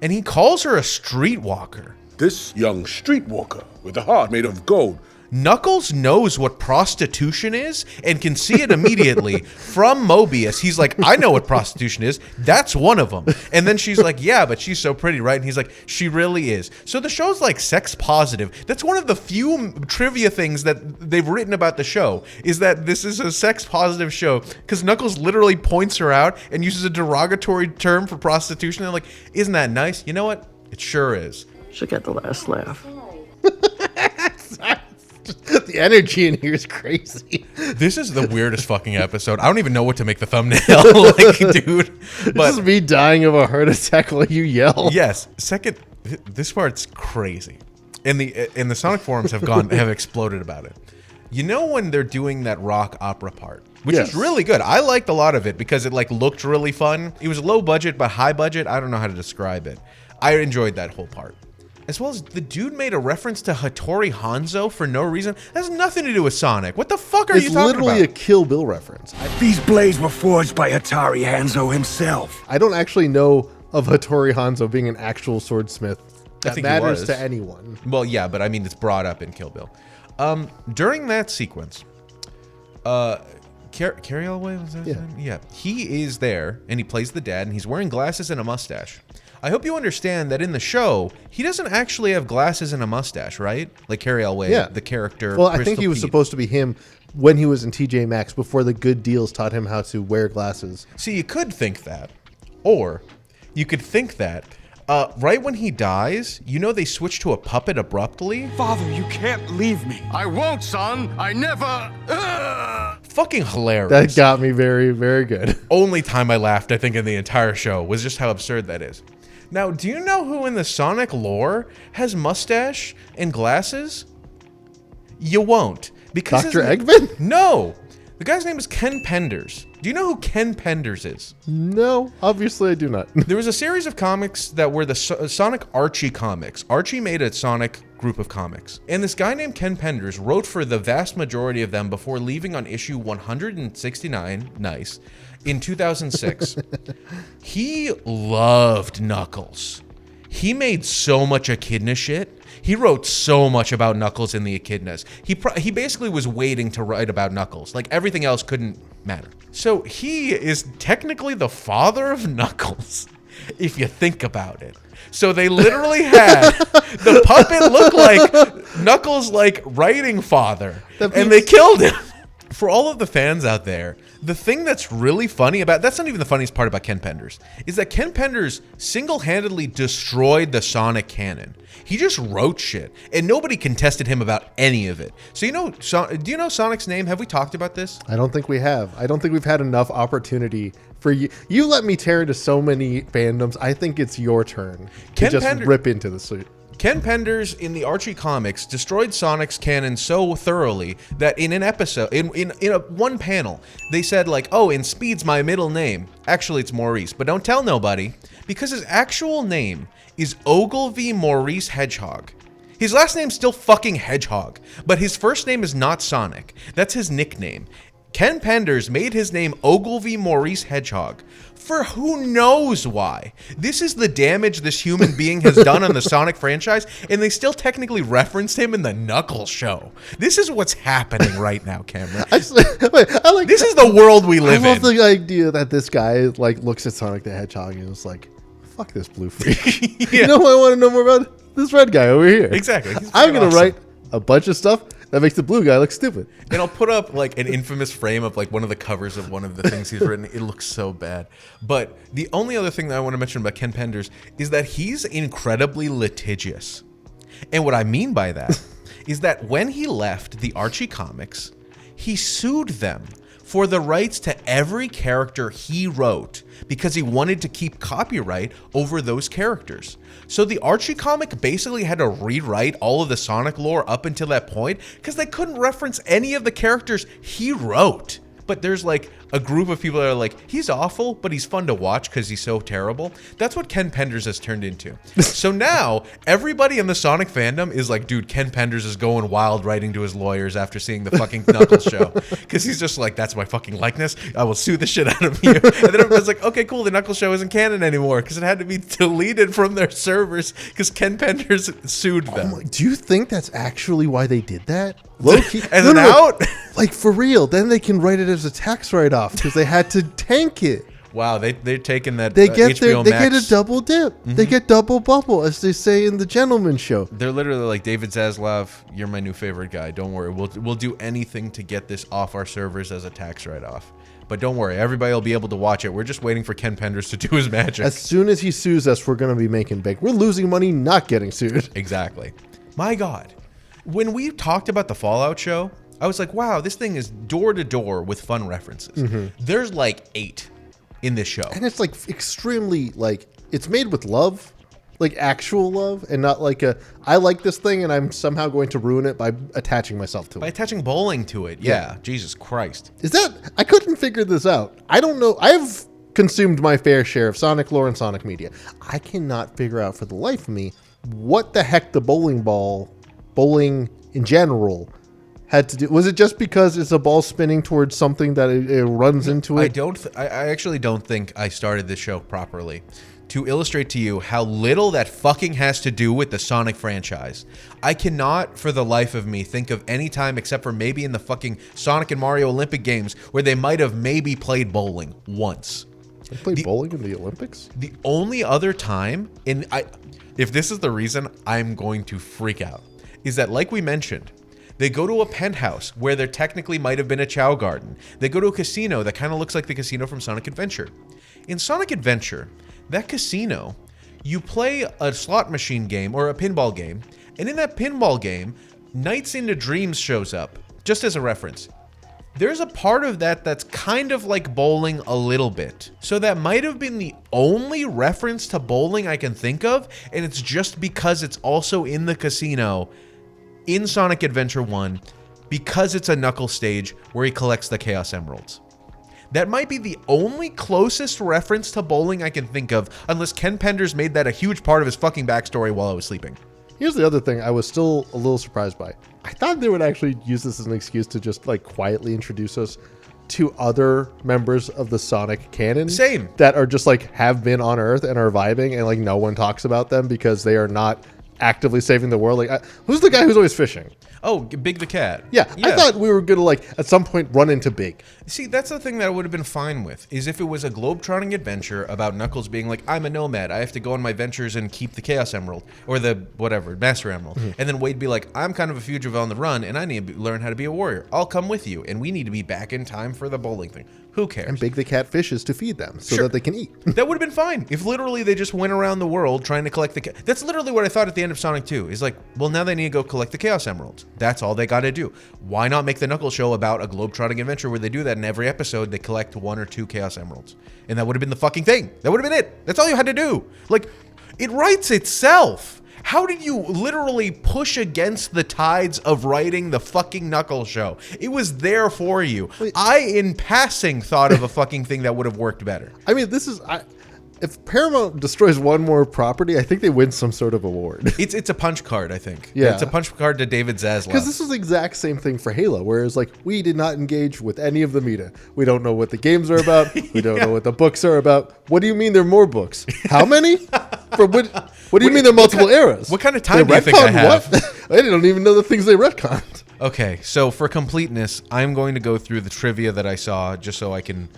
[SPEAKER 1] And he calls her a streetwalker.
[SPEAKER 5] This young streetwalker with a heart made of gold.
[SPEAKER 1] Knuckles knows what prostitution is and can see it immediately from Mobius. He's like, I know what prostitution is. That's one of them. And then she's like, yeah, but she's so pretty, right? And he's like, she really is. So the show's like sex positive. That's one of the few trivia things that they've written about the show, is that this is a sex positive show, because Knuckles literally points her out and uses a derogatory term for prostitution. And like, isn't that nice? You know what? It sure is.
[SPEAKER 6] She'll get the last laugh.
[SPEAKER 3] The energy in here is crazy.
[SPEAKER 1] This is the weirdest fucking episode. I don't even know what to make the thumbnail. Like, dude. But
[SPEAKER 3] this is me dying of a heart attack while you yell.
[SPEAKER 1] Yes. Second, this part's crazy. And the Sonic forums have exploded about it. You know when they're doing that rock opera part, which is really good. I liked a lot of it because it like looked really fun. It was low budget but high budget. I don't know how to describe it. I enjoyed that whole part. As well as the dude made a reference to Hattori Hanzo for no reason. That has nothing to do with Sonic. What the fuck are you talking about?
[SPEAKER 3] It's literally a Kill Bill reference.
[SPEAKER 9] These blades were forged by Hattori Hanzo himself.
[SPEAKER 3] I don't actually know of Hattori Hanzo being an actual swordsmith that matters to anyone.
[SPEAKER 1] Well, yeah, but I mean, it's brought up in Kill Bill. During that sequence, Carrie Elway, was that his name? Yeah, he is there, and he plays the dad, and he's wearing glasses and a mustache. I hope you understand that in the show, he doesn't actually have glasses and a mustache, right? Like Carrie Elway, the character.
[SPEAKER 3] Well, I think he was supposed to be him when he was in TJ Maxx before the good deals taught him how to wear glasses.
[SPEAKER 1] See, you could think that. Or you could think that right when he dies, you know they switch to a puppet abruptly?
[SPEAKER 9] Father, you can't leave me. I won't, son. I never...
[SPEAKER 1] Fucking hilarious.
[SPEAKER 3] That got me very, very good.
[SPEAKER 1] Only time I laughed, I think, in the entire show was just how absurd that is. Now, do you know who in the Sonic lore has mustache and glasses? You won't. Because
[SPEAKER 3] Dr. Eggman?
[SPEAKER 1] No. The guy's name is Ken Penders. Do you know who Ken Penders is?
[SPEAKER 3] No, obviously I do not.
[SPEAKER 1] There was a series of comics that were the Sonic Archie comics. Archie made a Sonic group of comics. And this guy named Ken Penders wrote for the vast majority of them before leaving on issue 169, nice, in 2006. He loved Knuckles. He made so much echidna shit. He wrote so much about Knuckles in the echidnas. He basically was waiting to write about Knuckles. Like, everything else couldn't matter. So he is technically the father of Knuckles, if you think about it. So they literally had the puppet look like Knuckles' like writing father, and they killed him. For all of the fans out there, the thing that's really funny that's not even the funniest part about Ken Penders, is that Ken Penders single-handedly destroyed the Sonic canon. He just wrote shit, and nobody contested him about any of it. So do you know Sonic's name? Have we talked about this?
[SPEAKER 3] I don't think we have. I don't think we've had enough opportunity for you. You let me tear into so many fandoms. I think it's your turn to just rip into the suit.
[SPEAKER 1] Ken Penders in the Archie comics destroyed Sonic's canon so thoroughly that in an episode, in one panel, they said like, oh, and Speed's my middle name. Actually, it's Maurice, but don't tell nobody, because his actual name is Ogilvy Maurice Hedgehog. His last name's still fucking Hedgehog, but his first name is not Sonic. That's his nickname. Ken Penders made his name Ogilvy Maurice Hedgehog. For who knows why. This is the damage this human being has done on the Sonic franchise, and they still technically referenced him in the Knuckles show. This is what's happening right now, Cameron. This is the world we live in.
[SPEAKER 3] I love the idea that this guy like looks at Sonic the Hedgehog and is like, fuck this blue freak. You know what I want to know more about? This red guy over here.
[SPEAKER 1] Exactly.
[SPEAKER 3] I'm going to write a bunch of stuff, That makes the blue guy look stupid.
[SPEAKER 1] And I'll put up like an infamous frame of like one of the covers of one of the things he's written. It looks so bad. But the only other thing that I want to mention about Ken Penders is that he's incredibly litigious. And what I mean by that is that when he left the Archie comics, he sued them for the rights to every character he wrote because he wanted to keep copyright over those characters. So the Archie comic basically had to rewrite all of the Sonic lore up until that point because they couldn't reference any of the characters he wrote. But there's like a group of people that are like, he's awful, but he's fun to watch because he's so terrible. That's what Ken Penders has turned into. So now everybody in the Sonic fandom is like, dude, Ken Penders is going wild writing to his lawyers after seeing the fucking Knuckles show. Because he's just like, that's my fucking likeness. I will sue the shit out of you. And then everyone's like, okay, cool. The Knuckles show isn't canon anymore because it had to be deleted from their servers because Ken Penders sued them.
[SPEAKER 3] Do you think that's actually why they did that? Low-key.
[SPEAKER 1] As an out?
[SPEAKER 3] Like, for real. Then they can write it as a tax write-off because they had to tank it.
[SPEAKER 1] Wow, they're taking that
[SPEAKER 3] They get
[SPEAKER 1] HBO
[SPEAKER 3] they
[SPEAKER 1] Max.
[SPEAKER 3] get a double dip. They get double bubble, as they say in the Gentleman Show.
[SPEAKER 1] They're literally like, David Zaslav, you're my new favorite guy. Don't worry. We'll do anything to get this off our servers as a tax write-off. But don't worry, everybody will be able to watch it. We're just waiting for Ken Penders to do his magic.
[SPEAKER 3] As soon as he sues us, we're going to be making bank. We're losing money not getting sued.
[SPEAKER 1] Exactly. My God. When we talked about the Fallout show, I was like, wow, this thing is door to door with fun references. There's like 8 in this show.
[SPEAKER 3] And it's like extremely, like, it's made with love, like actual love, and not like I like this thing and I'm somehow going to ruin it by attaching myself to it.
[SPEAKER 1] By attaching bowling to it. Yeah. Jesus Christ.
[SPEAKER 3] Is that, I couldn't figure this out. I don't know. I've consumed my fair share of Sonic lore and Sonic media. I cannot figure out for the life of me what the heck the bowling in general had to do. Was it just because it's a ball spinning towards something that it runs into it?
[SPEAKER 1] I actually don't think I started this show properly. To illustrate to you how little that fucking has to do with the Sonic franchise. I cannot for the life of me think of any time except for maybe in the fucking Sonic and Mario Olympic Games where they might have maybe played bowling once.
[SPEAKER 3] They played bowling in the Olympics?
[SPEAKER 1] The only other time, if this is the reason I'm going to freak out, is that, like we mentioned, they go to a penthouse where there technically might have been a Chow Garden. They go to a casino that kind of looks like the casino from Sonic Adventure. In Sonic Adventure, that casino, you play a slot machine game or a pinball game, and in that pinball game, Nights into Dreams shows up, just as a reference. There's a part of that that's kind of like bowling a little bit. So that might have been the only reference to bowling I can think of, and it's just because it's also in the casino in Sonic Adventure 1 because it's a Knuckles stage where he collects the Chaos Emeralds. That might be the only closest reference to bowling I can think of, unless Ken Penders made that a huge part of his fucking backstory while I was sleeping.
[SPEAKER 3] Here's the other thing I was still a little surprised by. I thought they would actually use this as an excuse to just like quietly introduce us to other members of the Sonic canon.
[SPEAKER 1] Same.
[SPEAKER 3] That are just like have been on Earth and are vibing and like no one talks about them because they are not actively saving the world. Like, who's the guy who's always fishing?
[SPEAKER 1] Oh, Big the Cat.
[SPEAKER 3] Yeah, I thought we were gonna like at some point run into Big.
[SPEAKER 1] See, that's the thing that I would have been fine with, is if it was a globe-trotting adventure about Knuckles being like, I'm a nomad, I have to go on my ventures and keep the Chaos Emerald, or the whatever, Master Emerald. And then Wade be like, I'm kind of a fugitive on the run, and I need to learn how to be a warrior. I'll come with you, and we need to be back in time for the bowling thing. Who cares?
[SPEAKER 3] And Big the Cat fishes to feed them so that they can eat.
[SPEAKER 1] That would have been fine if literally they just went around the world trying to collect the... That's literally what I thought at the end of Sonic 2. Is like, well, now they need to go collect the Chaos Emeralds. That's all they got to do. Why not make the Knuckles show about a globe-trotting adventure where they do that in every episode, they collect 1 or 2 Chaos Emeralds. And that would have been the fucking thing. That would have been it. That's all you had to do. Like, it writes itself. How did you literally push against the tides of writing the fucking Knuckles show? It was there for you. I, in passing, thought of a fucking thing that would have worked better.
[SPEAKER 3] I mean, this is... if Paramount destroys one more property, I think they win some sort of award.
[SPEAKER 1] It's a punch card, I think.
[SPEAKER 3] Yeah.
[SPEAKER 1] It's a punch card to David Zaslav.
[SPEAKER 3] Because this is the exact same thing for Halo, whereas like we did not engage with any of the meta. We don't know what the games are about. We don't know what the books are about. What do you mean there are more books? How many? What do you mean there are multiple eras?
[SPEAKER 1] What kind of time do you think I have?
[SPEAKER 3] What? I don't even know the things they retconned.
[SPEAKER 1] Okay, so for completeness, I'm going to go through the trivia that I saw just so I can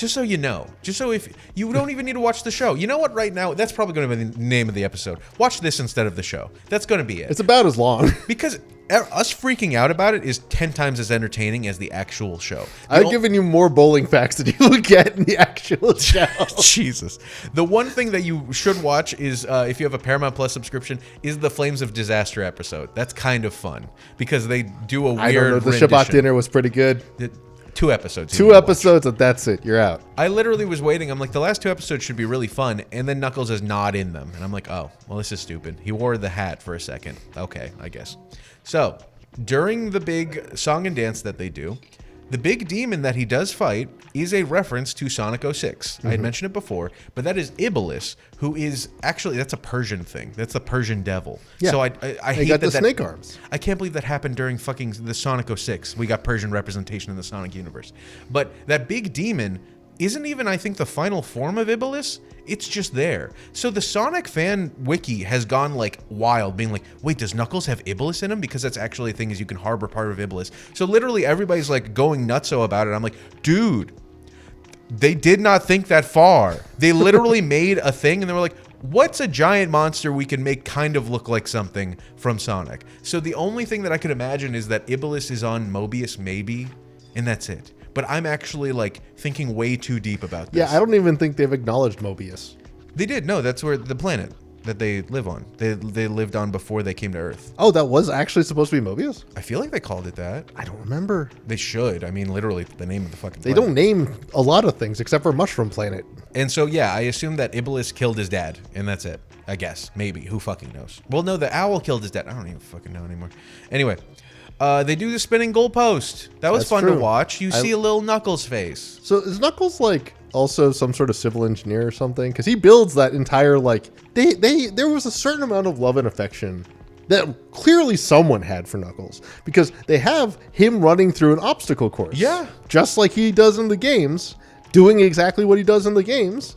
[SPEAKER 1] Just so you know. Just so if you don't even need to watch the show. You know what? Right now, that's probably going to be the name of the episode. Watch this instead of the show. That's going to be it.
[SPEAKER 3] It's about as long.
[SPEAKER 1] Because us freaking out about it is 10 times as entertaining as the actual show.
[SPEAKER 3] I've given you more bowling facts than you would get in the actual show.
[SPEAKER 1] Jesus. The one thing that you should watch is, if you have a Paramount Plus subscription, is the Flames of Disaster episode. That's kind of fun because they do a weird
[SPEAKER 3] I don't know. The
[SPEAKER 1] rendition.
[SPEAKER 3] Shabbat dinner was pretty good.
[SPEAKER 1] 2 episodes.
[SPEAKER 3] 2 episodes and that's it. You're out.
[SPEAKER 1] I literally was waiting. I'm like, the last 2 episodes should be really fun. And then Knuckles is not in them. And I'm like, oh, well, this is stupid. He wore the hat for a second. Okay, I guess. So, during the big song and dance that they do, the big demon that he does fight is a reference to Sonic 06. I had mentioned it before, but that is Iblis, who is actually, that's a Persian thing. That's the Persian devil.
[SPEAKER 3] Yeah.
[SPEAKER 1] So I hate
[SPEAKER 3] got
[SPEAKER 1] that
[SPEAKER 3] the snake arms.
[SPEAKER 1] I can't believe that happened during fucking the Sonic 06. We got Persian representation in the Sonic universe. But that big demon isn't even, I think, the final form of Iblis. It's just there. So the Sonic fan wiki has gone like wild, being like, wait, does Knuckles have Iblis in him? Because that's actually a thing, is you can harbor part of Iblis. So literally everybody's like going nutso about it. I'm like, dude, they did not think that far. They literally made a thing and they were like, what's a giant monster we can make kind of look like something from Sonic? So the only thing that I could imagine is that Iblis is on Mobius, maybe, and that's it. But I'm actually like thinking way too deep about this.
[SPEAKER 3] Yeah, I don't even think they've acknowledged Mobius.
[SPEAKER 1] They did. No, that's where the planet that they live on. They lived on before they came to Earth.
[SPEAKER 3] Oh, that was actually supposed to be Mobius?
[SPEAKER 1] I feel like they called it that.
[SPEAKER 3] I don't remember.
[SPEAKER 1] They should. I mean, literally the name of the fucking
[SPEAKER 3] They
[SPEAKER 1] planet.
[SPEAKER 3] don't name a lot of things except for Mushroom Planet.
[SPEAKER 1] And so, yeah, I assume that Iblis killed his dad, and that's it. I guess. Maybe. Who fucking knows? Well, no, the owl killed his dad. I don't even fucking know anymore. Anyway. They do the spinning goalpost. That was
[SPEAKER 3] That's
[SPEAKER 1] fun
[SPEAKER 3] true.
[SPEAKER 1] to watch. You see a little Knuckles face.
[SPEAKER 3] So is Knuckles like also some sort of civil engineer or something? Because he builds that entire like there was a certain amount of love and affection that clearly someone had for Knuckles, because they have him running through an obstacle course.
[SPEAKER 1] Yeah.
[SPEAKER 3] Just like he does in the games, doing exactly what he does in the games.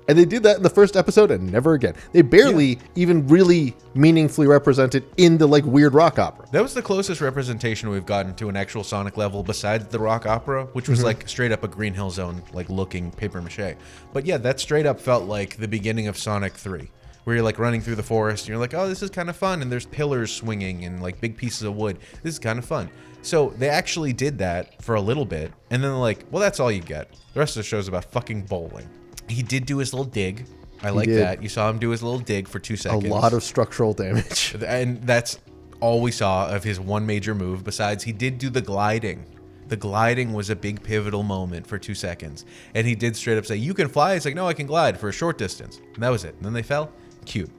[SPEAKER 3] And they did that in the first episode and never again. They barely even really meaningfully represented in the like weird rock opera.
[SPEAKER 1] That was the closest representation we've gotten to an actual Sonic level besides the rock opera, which was like straight up a Green Hill Zone like looking paper mache. But yeah, that straight up felt like the beginning of Sonic 3, where you're like running through the forest and you're like, oh, this is kind of fun. And there's pillars swinging and like big pieces of wood. This is kind of fun. So they actually did that for a little bit. And then they're like, well, that's all you get. The rest of the show is about fucking bowling. He did do his little dig. I like that. You saw him do his little dig for 2 seconds.
[SPEAKER 3] A lot of structural damage.
[SPEAKER 1] And that's all we saw of his one major move. Besides, he did do the gliding. The gliding was a big pivotal moment for 2 seconds. And he did straight up say, you can fly? It's like, no, I can glide for a short distance. And that was it. And then they fell. Cute.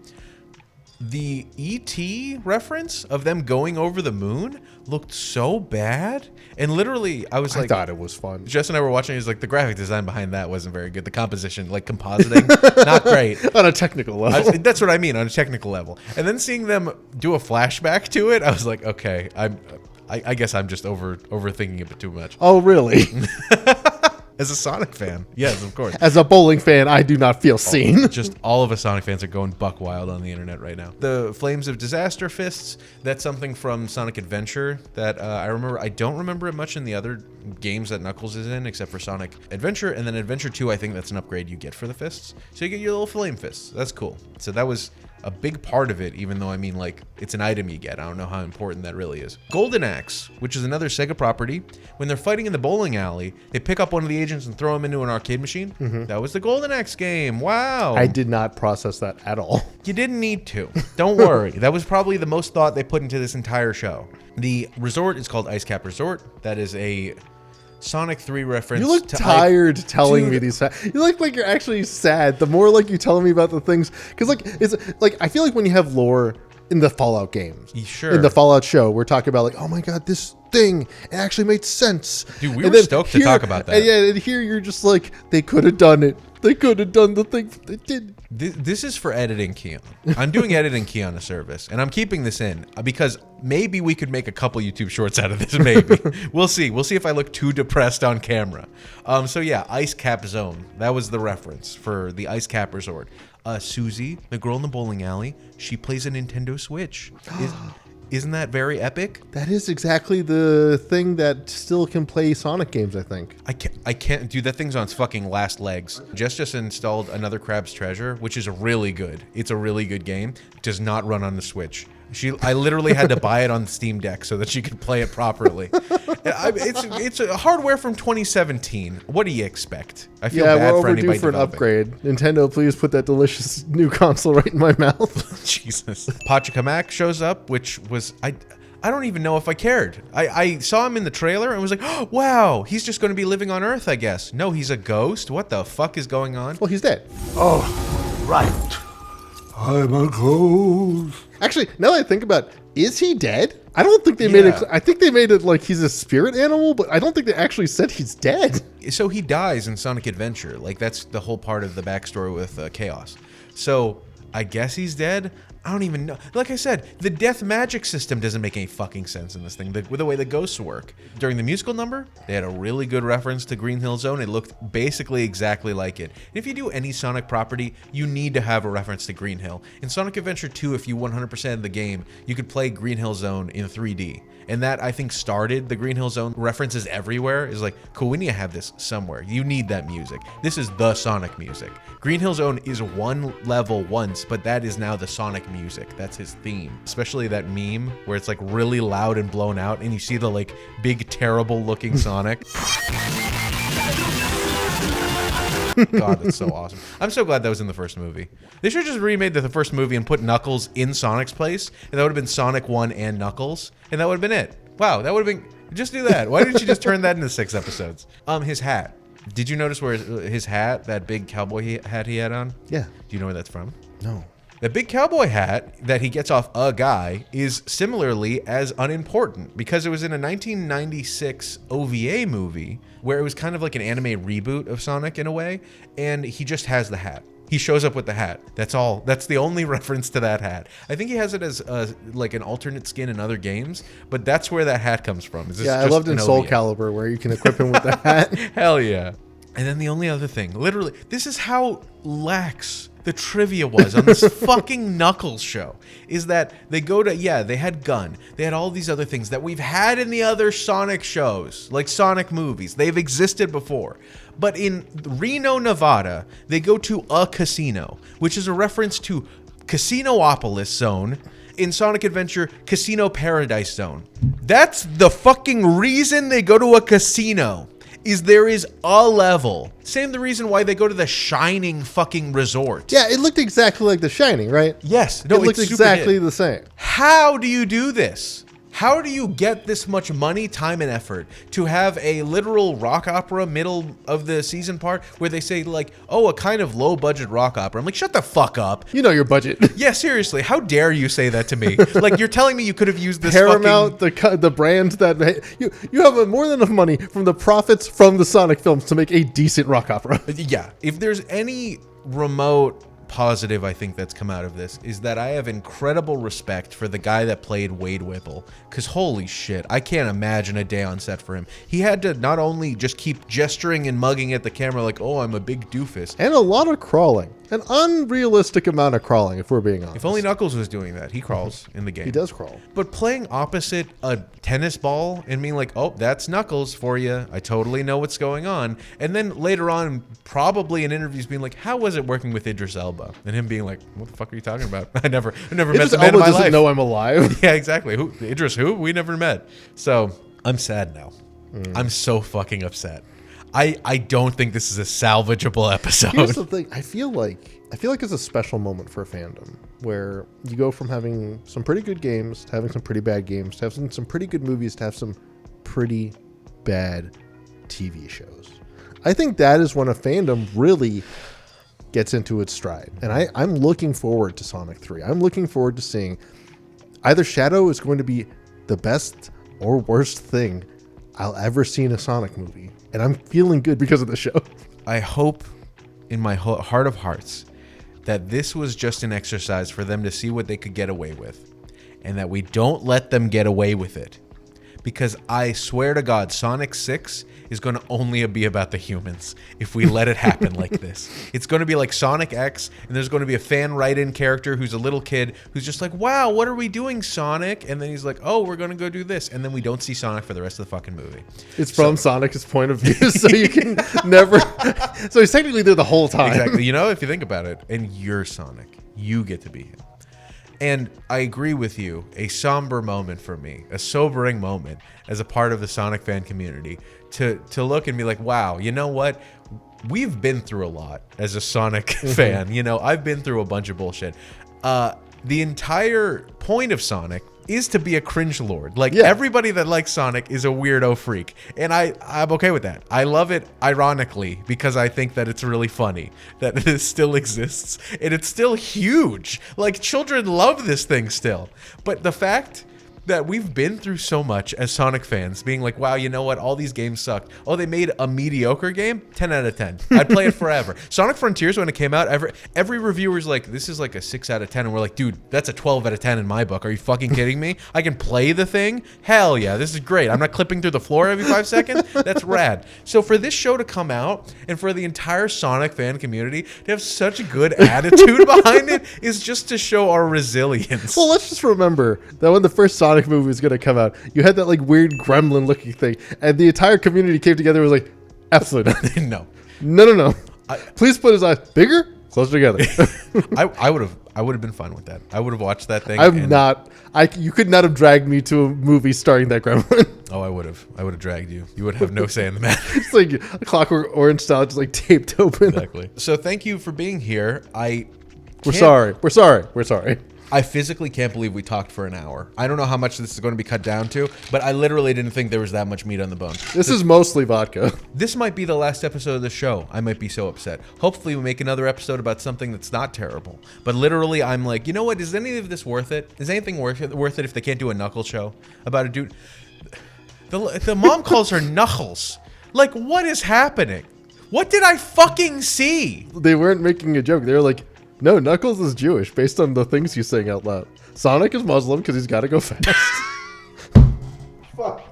[SPEAKER 1] The E.T. reference of them going over the moon looked so bad. And literally, I was like,
[SPEAKER 3] I thought it was fun.
[SPEAKER 1] Jess and I were watching. He's like, the graphic design behind that wasn't very good. The composition, like compositing, not great.
[SPEAKER 3] On a technical level.
[SPEAKER 1] That's what I mean, on a technical level. And then seeing them do a flashback to it, I was like, okay, I guess I'm just overthinking it too much.
[SPEAKER 3] Oh, really?
[SPEAKER 1] As a Sonic fan, yes, of course.
[SPEAKER 3] As a bowling fan, I do not feel seen.
[SPEAKER 1] Just all of us Sonic fans are going buck wild on the internet right now. The Flames of Disaster fists, that's something from Sonic Adventure that I remember. I don't remember it much in the other games that Knuckles is in, except for Sonic Adventure. And then Adventure 2, I think that's an upgrade you get for the fists. So you get your little flame fists. That's cool. So that was a big part of it, even though, I mean, like, it's an item you get. I don't know how important that really is. Golden Axe, which is another Sega property. When they're fighting in the bowling alley, they pick up one of the agents and throw him into an arcade machine. That was the Golden Axe game. Wow.
[SPEAKER 3] I did not process that at all.
[SPEAKER 1] You didn't need to. Don't worry. That was probably the most thought they put into this entire show. The resort is called Ice Cap Resort. That is a Sonic 3 reference.
[SPEAKER 3] You look tired telling me these facts. You look like you're actually sad. The more like you tell me about the things, because like it's like I feel like when you have lore in the Fallout games,
[SPEAKER 1] sure,
[SPEAKER 3] in the Fallout show, we're talking about like, oh my god, this thing it actually made sense.
[SPEAKER 1] Dude, we were stoked to talk about that.
[SPEAKER 3] And yeah, and here you're just like, they could have done it. They could have done the thing they did.
[SPEAKER 1] This is for editing Keanu. I'm doing editing Keanu service, and I'm keeping this in because maybe we could make a couple YouTube shorts out of this. Maybe we'll see. We'll see if I look too depressed on camera. So yeah, Ice Cap Zone. That was the reference for the Ice Cap Resort. Susie, the girl in the bowling alley, she plays a Nintendo Switch. Isn't that very epic?
[SPEAKER 3] That is exactly the thing that still can play Sonic games, I think.
[SPEAKER 1] I can't, dude, that thing's on its fucking last legs. Just installed Another Crab's Treasure, which is really good. It's a really good game. Does not run on the Switch. I literally had to buy it on the Steam Deck so that she could play it properly. It's a hardware from 2017. What do you expect? I feel bad
[SPEAKER 3] we're
[SPEAKER 1] for
[SPEAKER 3] overdue
[SPEAKER 1] anybody
[SPEAKER 3] for an
[SPEAKER 1] developing.
[SPEAKER 3] upgrade. Nintendo, please put that delicious new console right in my mouth.
[SPEAKER 1] Jesus. Pachacamac shows up, which was I don't even know if I cared. I saw him in the trailer and was like, oh, wow, he's just going to be living on Earth, I guess. No, he's a ghost. What the fuck is going on?
[SPEAKER 3] Well, he's dead.
[SPEAKER 9] Oh, right. I'm a ghost.
[SPEAKER 3] Actually, now that I think about it, is he dead? I don't think they made it. I think they made it like he's a spirit animal, but I don't think they actually said he's dead.
[SPEAKER 1] So he dies in Sonic Adventure. Like, that's the whole part of the backstory with Chaos. So I guess he's dead. I don't even know. Like I said, the death magic system doesn't make any fucking sense in this thing. With the way the ghosts work. During the musical number, they had a really good reference to Green Hill Zone. It looked basically exactly like it. And if you do any Sonic property, you need to have a reference to Green Hill. In Sonic Adventure 2, if you 100% of the game, you could play Green Hill Zone in 3D. And that, I think, started the Green Hill Zone references everywhere. Is like, cool, we need to have this somewhere. You need that music. This is the Sonic music. Green Hill Zone is one level once, but that is now the Sonic music. That's his theme. Especially that meme where it's like really loud and blown out and you see the like big, terrible looking Sonic. God, that's so awesome. I'm so glad that was in the first movie. They should have just remade the first movie and put Knuckles in Sonic's place, and that would have been Sonic 1 and Knuckles, and that would have been it. Wow, that would have been... Just do that. Why didn't you just turn that into 6 episodes? His hat. Did you notice where his hat, that big cowboy hat he had on?
[SPEAKER 3] Yeah.
[SPEAKER 1] Do you know where that's from?
[SPEAKER 3] No.
[SPEAKER 1] The big cowboy hat that he gets off a guy is similarly as unimportant because it was in a 1996 OVA movie where it was kind of like an anime reboot of Sonic in a way, and he just has the hat. He shows up with the hat. That's all. That's the only reference to that hat. I think he has it as like an alternate skin in other games, but that's where that hat comes from.
[SPEAKER 3] Yeah, I loved in Soul Calibur where you can equip him with the hat.
[SPEAKER 1] Hell yeah. And then the only other thing, literally, this is how lax the trivia was on this fucking Knuckles show, is that they go to, they had Gun. They had all these other things that we've had in the other Sonic shows, like Sonic movies. They've existed before. But in Reno, Nevada, they go to a casino, which is a reference to Casinoopolis Zone, in Sonic Adventure, Casino Paradise Zone. That's the fucking reason they go to a casino. There is a level. Same the reason why they go to the Shining fucking resort.
[SPEAKER 3] Yeah, it looked exactly like The Shining, right?
[SPEAKER 1] Yes.
[SPEAKER 3] No, it looked exactly the same.
[SPEAKER 1] How do you do this? How do you get this much money, time, and effort to have a literal rock opera middle of the season part where they say like, oh, a kind of low budget rock opera? I'm like, shut the fuck up.
[SPEAKER 3] You know your budget.
[SPEAKER 1] Yeah, seriously. How dare you say that to me? Like, you're telling me you could have used this
[SPEAKER 3] Paramount, the brand that you have more than enough money from the profits from the Sonic films to make a decent rock opera.
[SPEAKER 1] Yeah. If there's any remote positive I think that's come out of this is that I have incredible respect for the guy that played Wade Whipple, because holy shit, I can't imagine a day on set for him. He had to not only just keep gesturing and mugging at the camera like, oh, I'm a big doofus,
[SPEAKER 3] and a lot of crawling, an unrealistic amount of crawling, if we're being honest.
[SPEAKER 1] If only Knuckles was doing that. He crawls in the game.
[SPEAKER 3] He does crawl.
[SPEAKER 1] But playing opposite a tennis ball and being like, oh, that's Knuckles for you, I totally know what's going on, and then later on probably in interviews being like, how was it working with Idris Elba? And him being like, what the fuck are you talking about? I never met the man in my life.
[SPEAKER 3] Doesn't know I'm alive.
[SPEAKER 1] Yeah, exactly. Who? Idris who? We never met. So I'm sad now. I'm so fucking upset. I don't think this is a salvageable episode.
[SPEAKER 3] Here's the thing. I feel like it's a special moment for a fandom where you go from having some pretty good games to having some pretty bad games to having some pretty good movies to have some pretty bad TV shows. I think that is when a fandom really gets into its stride. And I'm looking forward to Sonic 3. I'm looking forward to seeing either Shadow is going to be the best or worst thing I'll ever see in a Sonic movie. And I'm feeling good because of the show.
[SPEAKER 1] I hope in my heart of hearts that this was just an exercise for them to see what they could get away with. And that we don't let them get away with it. Because I swear to God, Sonic 6 is going to only be about the humans if we let it happen like this. It's going to be like Sonic X, and there's going to be a fan write-in character who's a little kid who's just like, wow, what are we doing, Sonic? And then he's like, oh, we're going to go do this. And then we don't see Sonic for the rest of the fucking movie.
[SPEAKER 3] It's from Sonic's point of view, so you can never... So he's technically there the whole time.
[SPEAKER 1] Exactly. You know, if you think about it, and you're Sonic, you get to be him. And I agree with you, a somber moment for me, a sobering moment as a part of the Sonic fan community to look and be like, wow, you know what? We've been through a lot as a Sonic fan. You know, I've been through a bunch of bullshit. The entire point of Sonic is to be a cringe lord. Like, everybody that likes Sonic is a weirdo freak. And I'm okay with that. I love it ironically because I think that it's really funny that this still exists. And it's still huge. Like, children love this thing still. But the fact that we've been through so much as Sonic fans, being like, wow, you know what? All these games sucked. Oh, they made a mediocre game? 10 out of 10. I'd play it forever. Sonic Frontiers, when it came out, every reviewer's like, this is like a 6 out of 10. And we're like, dude, that's a 12 out of 10 in my book. Are you fucking kidding me? I can play the thing? Hell yeah, this is great. I'm not clipping through the floor every 5 seconds. That's rad. So for this show to come out and for the entire Sonic fan community to have such a good attitude behind it is just to show our resilience.
[SPEAKER 3] Well, let's just remember that when the first Sonic movie was going to come out, you had that like weird gremlin looking thing, and the entire community came together and was like, absolutely not. No. Please put his eyes bigger, closer together.
[SPEAKER 1] I would have been fine with that. I would have watched that thing.
[SPEAKER 3] You could not have dragged me to a movie starring that gremlin.
[SPEAKER 1] Oh, I would have dragged you. You would have no say in the matter.
[SPEAKER 3] It's like a Clockwork Orange style, just like taped open.
[SPEAKER 1] Exactly. So thank you for being here.
[SPEAKER 3] We're sorry.
[SPEAKER 1] I physically can't believe we talked for an hour. I don't know how much this is going to be cut down to, but I literally didn't think there was that much meat on the bone.
[SPEAKER 3] This is mostly vodka.
[SPEAKER 1] This might be the last episode of the show. I might be so upset. Hopefully we make another episode about something that's not terrible. But literally I'm like, you know what? Is any of this worth it? Is anything worth it if they can't do a Knuckles show about a dude? The mom calls her Knuckles. Like, what is happening? What did I fucking see?
[SPEAKER 3] They weren't making a joke. They were like, no, Knuckles is Jewish based on the things he's saying out loud. Sonic is Muslim because he's got to go fast. Fuck.